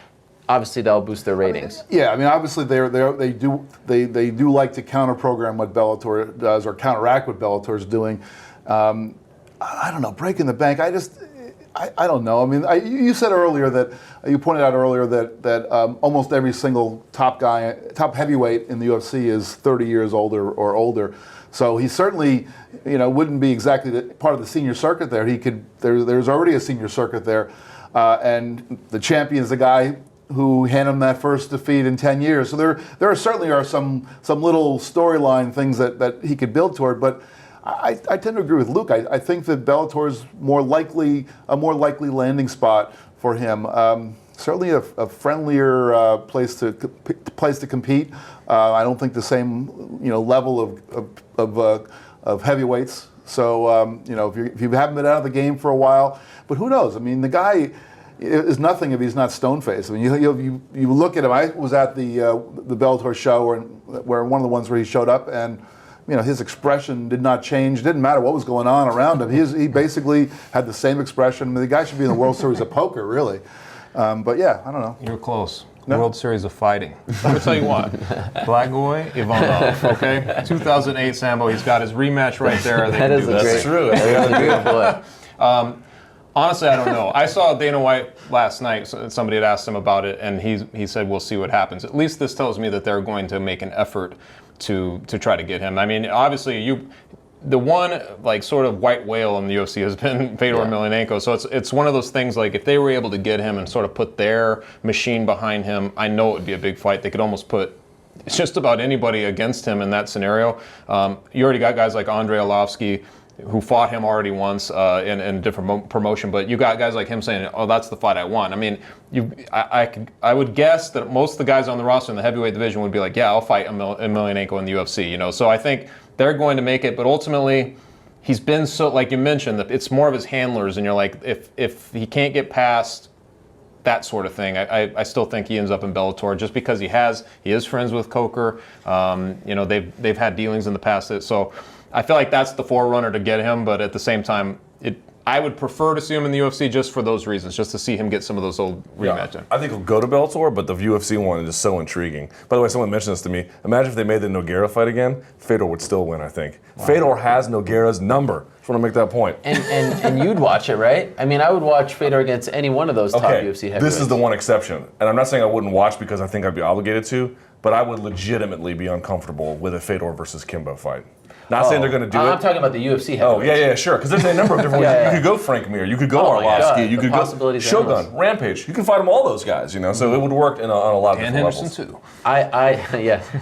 obviously that'll boost their ratings? Yeah, I mean, obviously they do like to counter program what Bellator does or counteract what Bellator is doing. I don't know, breaking the bank. I don't know. I mean, you said earlier that you pointed out earlier that almost every single top heavyweight in the UFC is 30 years older or older. So he certainly, wouldn't be exactly part of the senior circuit there. There's already a senior circuit there, and the champion is the guy who handed him that first defeat in 10 years. So there certainly are some little storyline things that he could build toward, but I tend to agree with Luke. I think that Bellator is a more likely landing spot for him. Certainly a friendlier place to compete. I don't think the same level of heavyweights. So if you haven't been out of the game for a while, but who knows? I mean, the guy is nothing if he's not stone-faced. I mean, you look at him. I was at the Bellator show where one of the ones where he showed up and. His expression did not change. It didn't matter what was going on around him. He basically had the same expression. I mean, the guy should be in the World Series of Poker, really. But yeah, I don't know. You're close. No? World Series of Fighting. Let me tell you what. Blagoy Ivanov, okay? 2008 Sambo. He's got his rematch right there. That's true. That's a beautiful. Honestly, I don't know. I saw Dana White last night. Somebody had asked him about it, and he said, we'll see what happens. At least this tells me that they're going to make an effort to try to get him. I mean, obviously, the one sort of white whale in the UFC has been Fedor Emelianenko. So it's one of those things if they were able to get him and sort of put their machine behind him, I know it would be a big fight. They could almost put just about anybody against him in that scenario. You already got guys like Andrei Arlovsky, who fought him already once in a different promotion, but you got guys like him saying, "Oh, that's the fight I want." I mean, I would guess that most of the guys on the roster in the heavyweight division would be like, "Yeah, I'll fight Emelianenko in the UFC." So I think they're going to make it, but ultimately, he's been so, like you mentioned, that it's more of his handlers, and you're like, if he can't get past that sort of thing, I still think he ends up in Bellator just because he is friends with Coker. They've had dealings in the past, so. I feel like that's the forerunner to get him, but at the same time, I would prefer to see him in the UFC just for those reasons, just to see him get some of those old rematches. Yeah, I think he'll go to Bellator, but the UFC one is so intriguing. By the way, someone mentioned this to me. Imagine if they made the Nogueira fight again, Fedor would still win, I think. Wow. Fedor has Nogueira's number. Just want to make that point. And you'd watch it, right? I mean, I would watch Fedor against any one of those top UFC heavyweights. This is the one exception. And I'm not saying I wouldn't watch because I think I'd be obligated to, but I would legitimately be uncomfortable with a Fedor versus Kimbo fight. Not saying they're going to do it. I'm talking about the UFC heavyweights. Oh, yeah, sure. Because there's a number of different ways. You could go Frank Mir. You could go Arlovsky. You could go Shogun, Rampage. You can fight them all those guys, So it would work on a lot of different levels. And Henderson, too.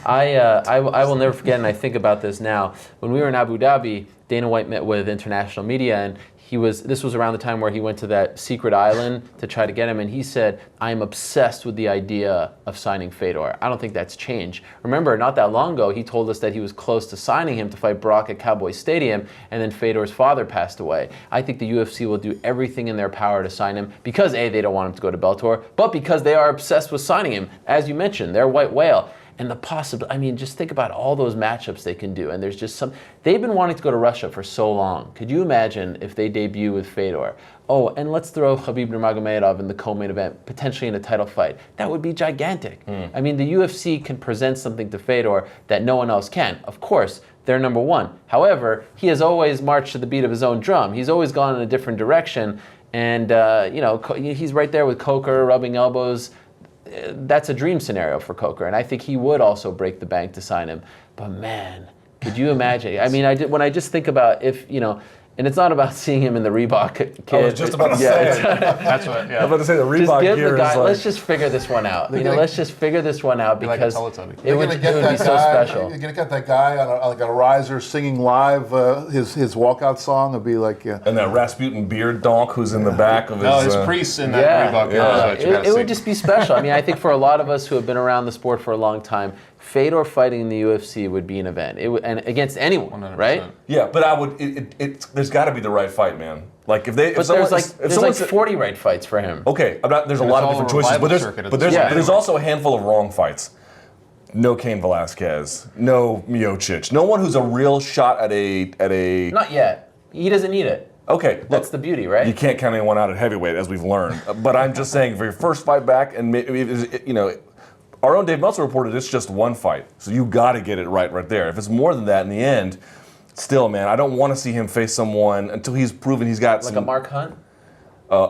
I will never forget, and I think about this now. When we were in Abu Dhabi, Dana White met with international media, and this was around the time where he went to that secret island to try to get him, and he said, "I'm obsessed with the idea of signing Fedor." I don't think that's changed. Remember, not that long ago, he told us that he was close to signing him to fight Brock at Cowboy Stadium, and then Fedor's father passed away. I think the UFC will do everything in their power to sign him because, A, they don't want him to go to Bellator, but because they are obsessed with signing him. As you mentioned, they're white whale. And the possibility, I mean, just think about all those matchups they can do. And there's just they've been wanting to go to Russia for so long. Could you imagine if they debut with Fedor? Oh, and let's throw Khabib Nurmagomedov in the co-main event, potentially in a title fight. That would be gigantic. I mean, the UFC can present something to Fedor that no one else can. Of course, they're number one. However, he has always marched to the beat of his own drum. He's always gone in a different direction. And, he's right there with Coker, rubbing elbows. That's a dream scenario for Coker, and I think he would also break the bank to sign him. But man, could you imagine? I mean, when I just think about if And it's not about seeing him in the Reebok kit. I was just about to say it. That's what. Yeah. I'm about to say the Just Reebok give gear the guy. is like, Let's just figure this one out. Let's just figure this one out like a because Teletubby. it would be so special. You're gonna get that guy on a riser singing live his walkout song. It'd be like, yeah. and that Rasputin beard donk who's in the back of his. No, his priests in that Reebok gear. That's what you gotta It see. would just be special. I mean, I think for a lot of us who have been around the sport for a long time, Fedor fighting in the UFC would be an event. It would, and against anyone, 100%. right? Yeah, but I would. There's got to be the right fight, man. Like if But someone, there's like 40 right fights for him. Okay, there's a And lot it's of all different a choices, revival but circuit at but this there's, point. there's also a handful of wrong fights. No Cain Velasquez, no Miocic, no one who's a real shot at a. Not yet. He doesn't need it. Okay, That's the beauty, right? You can't count anyone out at heavyweight, as we've learned. But I'm just saying, for your first fight back, and our own Dave Meltzer reported it's just one fight, so you got to get it right there. If it's more than that in the end, still, man, I don't want to see him face someone until he's proven he's got like a Mark Hunt?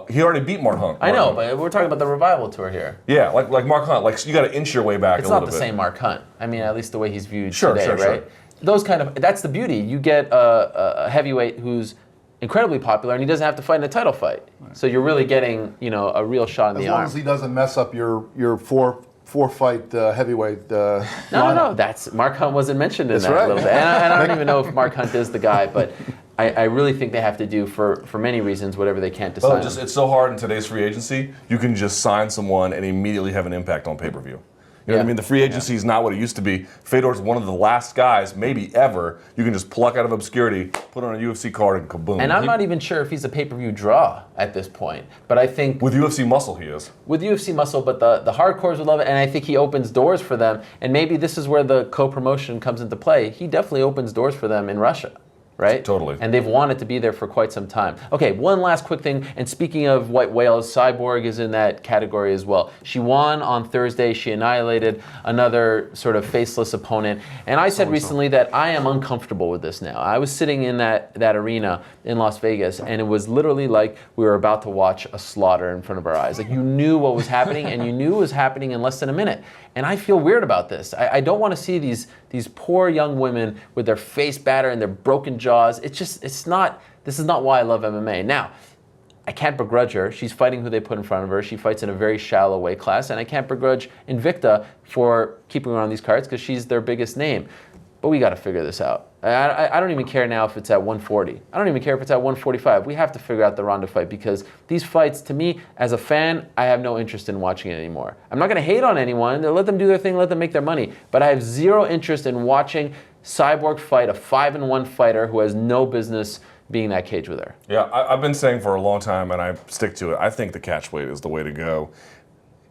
He already beat Mark Hunt. I know, but we're talking about the revival tour here. Yeah, like Mark Hunt. Like, so you got to inch your way back It's a little not bit. the same Mark Hunt. I mean, at least the way he's viewed Sure, today, sure, right? sure. That's the beauty. You get a heavyweight who's incredibly popular, and he doesn't have to fight in a title fight. Right. So you're really getting, a real shot in the arm. As long as he doesn't mess up your four fight heavyweight. No. That's Mark Hunt wasn't mentioned in That's that right. a little bit. And I don't even know if Mark Hunt is the guy, but I really think they have to do for many reasons whatever they can't decide. Well, it's so hard in today's free agency. You can just sign someone and immediately have an impact on pay-per-view. You know what I mean? The free agency is not what it used to be. Fedor's one of the last guys, maybe ever, you can just pluck out of obscurity, put on a UFC card, and kaboom. And I'm not even sure if he's a pay-per-view draw at this point. But I think With UFC muscle, he is. with UFC muscle, but the hardcores would love it, and I think he opens doors for them. And maybe this is where the co-promotion comes into play. He definitely opens doors for them in Russia, right? Totally. And they've wanted to be there for quite some time. Okay, one last quick thing. And speaking of white whales, Cyborg is in that category as well. She won on Thursday. She annihilated another sort of faceless opponent. And I said recently that I am uncomfortable with this now. I was sitting in that arena in Las Vegas, and it was literally like we were about to watch a slaughter in front of our eyes. Like you knew what was happening, and you knew it was happening in less than a minute. And I feel weird about this. I don't want to see these poor young women with their face battered and their broken jaws. This is not why I love MMA. Now, I can't begrudge her. She's fighting who they put in front of her. She fights in a very shallow weight class, and I can't begrudge Invicta for keeping her on these cards because she's their biggest name. But we got to figure this out. I don't even care now if it's at 140. I don't even care if it's at 145. We have to figure out the Ronda fight because these fights, to me, as a fan, I have no interest in watching it anymore. I'm not going to hate on anyone. Let them do their thing. Let them make their money. But I have zero interest in watching Cyborg fight a 5-1 fighter who has no business being in that cage with her. Yeah, I've been saying for a long time, and I stick to it. I think the catch weight is the way to go.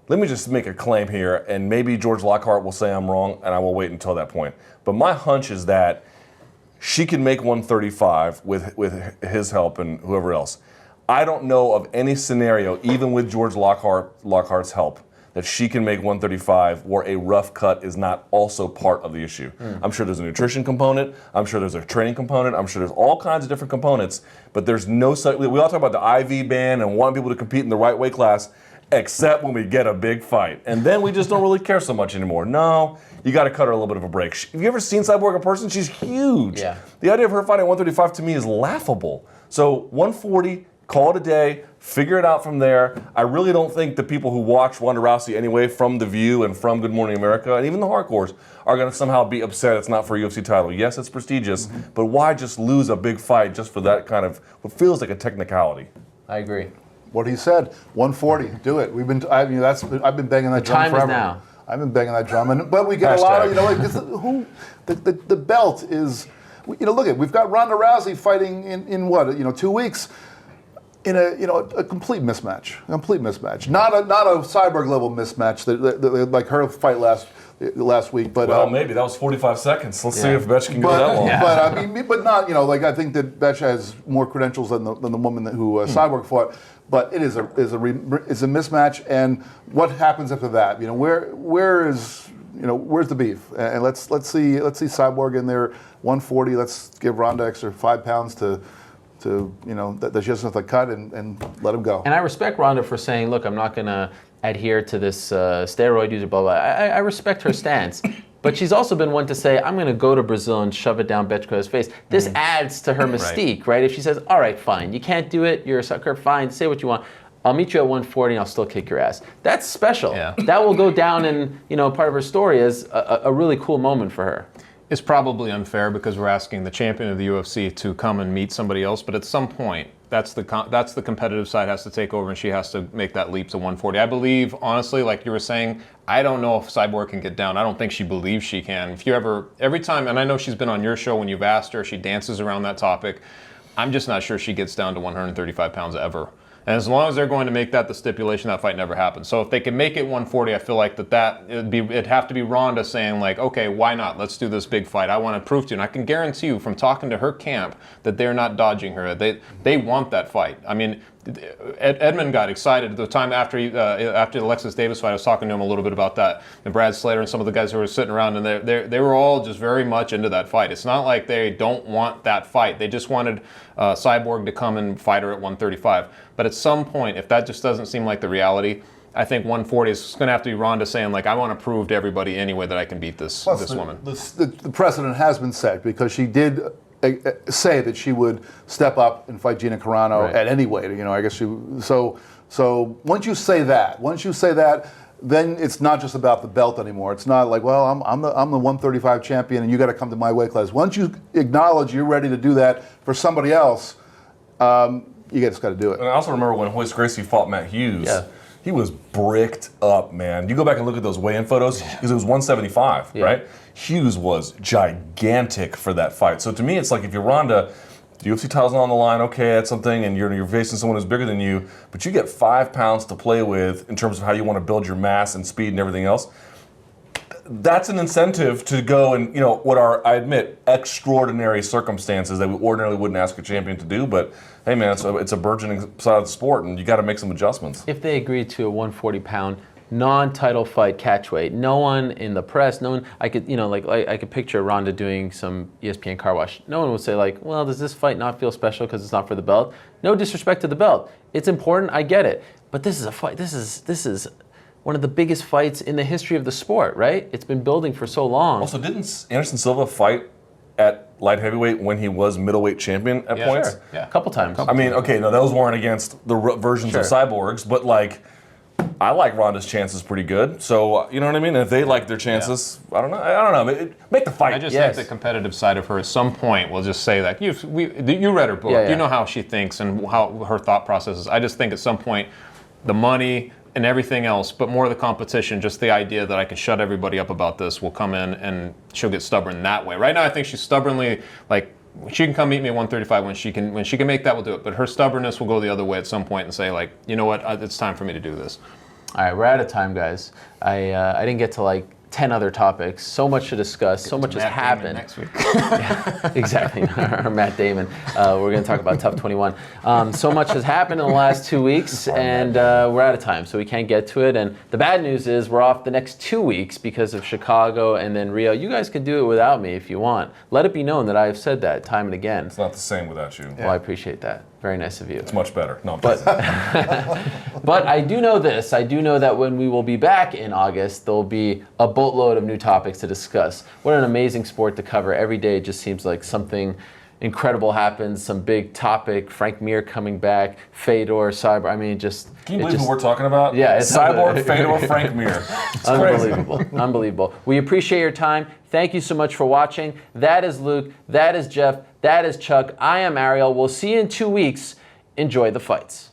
Let me just make a claim here, and maybe George Lockhart will say I'm wrong, and I will wait until that point. But my hunch is that she can make 135 with his help and whoever else. I don't know of any scenario, even with George Lockhart's help, that she can make 135 where a rough cut is not also part of the issue. I'm sure there's a nutrition component. I'm sure there's a training component. I'm sure there's all kinds of different components. But there's no such. We all talk about the IV ban and wanting people to compete in the right weight class, except when we get a big fight. And then we just don't really care so much anymore. No, you got to cut her a little bit of a break. Have you ever seen Cyborg in person? She's huge. Yeah. The idea of her fighting 135 to me is laughable. So 140, call it a day, figure it out from there. I really don't think the people who watch Ronda Rousey anyway from The View and from Good Morning America and even the hardcores are going to somehow be upset it's not for a UFC title. Yes, it's prestigious, but why just lose a big fight just for that kind of what feels like a technicality? I agree. What he said, 140, do it. I've been banging that drum time is forever. now. I've been banging that drum, but we get a lot of the belt is, look we've got Ronda Rousey fighting in what 2 weeks, in a complete mismatch, not a Cyborg level mismatch that like her fight last week, but Well, maybe that was 45 seconds. Let's see if Betch can go that long. But I mean, but not I think that Betch has more credentials than the woman who Cyborg fought. But it is a mismatch, and what happens after that? Where's the beef? And let's see Cyborg in there 140. Let's give Ronda extra 5 pounds to that she doesn't have to cut and let him go. And I respect Ronda for saying, look, I'm not going to adhere to this steroid use, blah, blah. I respect her stance. But she's also been one to say, I'm going to go to Brazil and shove it down Betchko's face. This adds to her mystique, right? If she says, all right, fine, you can't do it, you're a sucker, fine, say what you want. I'll meet you at 140 and I'll still kick your ass. That's special. Yeah. That will go down in, part of her story as a really cool moment for her. It's probably unfair because we're asking the champion of the UFC to come and meet somebody else, but at some point, that's the competitive side has to take over, and she has to make that leap to 140. I believe, honestly, like you were saying, I don't know if Cyborg can get down. I don't think she believes she can. If you every time, and I know she's been on your show when you've asked her, she dances around that topic. I'm just not sure she gets down to 135 pounds ever. And as long as they're going to make that the stipulation, that fight never happens. So if they can make it 140, I feel like it'd have to be Ronda saying like, okay, why not? Let's do this big fight. I want to prove to you. And I can guarantee you from talking to her camp that they're not dodging her. They want that fight. I mean, Edmund got excited at the time after the Alexis Davis fight. I was talking to him a little bit about that, and Brad Slater and some of the guys who were sitting around, and they were all just very much into that fight. It's not like they don't want that fight. They just wanted Cyborg to come and fight her at 135. But at some point, if that just doesn't seem like the reality, I think 140 is going to have to be Ronda saying like, I want to prove to everybody anyway that I can beat this woman. The precedent has been set because she did say that she would step up and fight Gina Carano at any weight. I guess so once you say that, then it's not just about the belt anymore. It's not like, well, I'm the 135 champion and you got to come to my weight class. Once you acknowledge you're ready to do that for somebody else, you just got to do it. And I also remember when Hoist Gracie fought Matt Hughes. Yeah. He was bricked up, man. You go back and look at those weigh-in photos, because it was 175, right? Hughes was gigantic for that fight. So to me, it's like if you're Ronda, the UFC title's on the line, okay, that's something, and you're facing someone who's bigger than you, but you get 5 pounds to play with in terms of how you want to build your mass and speed and everything else. That's an incentive to go and, what are, I admit, extraordinary circumstances that we ordinarily wouldn't ask a champion to do, but hey man, it's a burgeoning side of the sport and you got to make some adjustments. If they agreed to a 140-pound non-title fight catch weight, no one in the press, no one, I could, I could picture Ronda doing some ESPN car wash. No one would say like, well, does this fight not feel special because it's not for the belt? No disrespect to the belt. It's important, I get it. But this is a fight, this is one of the biggest fights in the history of the sport, right? It's been building for so long. Also, didn't Anderson Silva fight at light heavyweight when he was middleweight champion at points? Sure. Yeah, a couple times. I mean, okay, no, those weren't against the versions of Cyborgs, but I like Ronda's chances pretty good. So, you know what I mean? And if they like their chances, I don't know. Make the fight. I just think the competitive side of her at some point will just say that, you read her book. Yeah. You know how she thinks and how her thought process is. I just think at some point, the money and everything else, but more the competition, just the idea that I can shut everybody up about this will come in and she'll get stubborn that way. Right now, I think she's stubbornly, she can come meet me at 135 when she can make that, we'll do it. But her stubbornness will go the other way at some point and say like, you know what, it's time for me to do this. All right, we're out of time, guys. I didn't get to 10 other topics. So much to discuss. So much has happened. Next week. Yeah, exactly. Or Matt Damon. We're going to talk about Tough 21. So much has happened in the last 2 weeks, and we're out of time, so we can't get to it. And the bad news is we're off the next 2 weeks because of Chicago and then Rio. You guys can do it without me if you want. Let it be known that I have said that time and again. It's not the same without you. Well, I appreciate that. Very nice of you. It's much better. No, but I do know this. I do know that when we will be back in August, there'll be a boatload of new topics to discuss. What an amazing sport to cover. Every day it just seems like something incredible happens, some big topic, Frank Mir coming back, Fedor, Cyborg. I mean, just... Can you believe who we're talking about? Yeah, it's Cyborg, Fedor, Frank Mir. It's unbelievable. Crazy. Unbelievable. We appreciate your time. Thank you so much for watching. That is Luke. That is Jeff. That is Chuck. I am Ariel. We'll see you in 2 weeks. Enjoy the fights.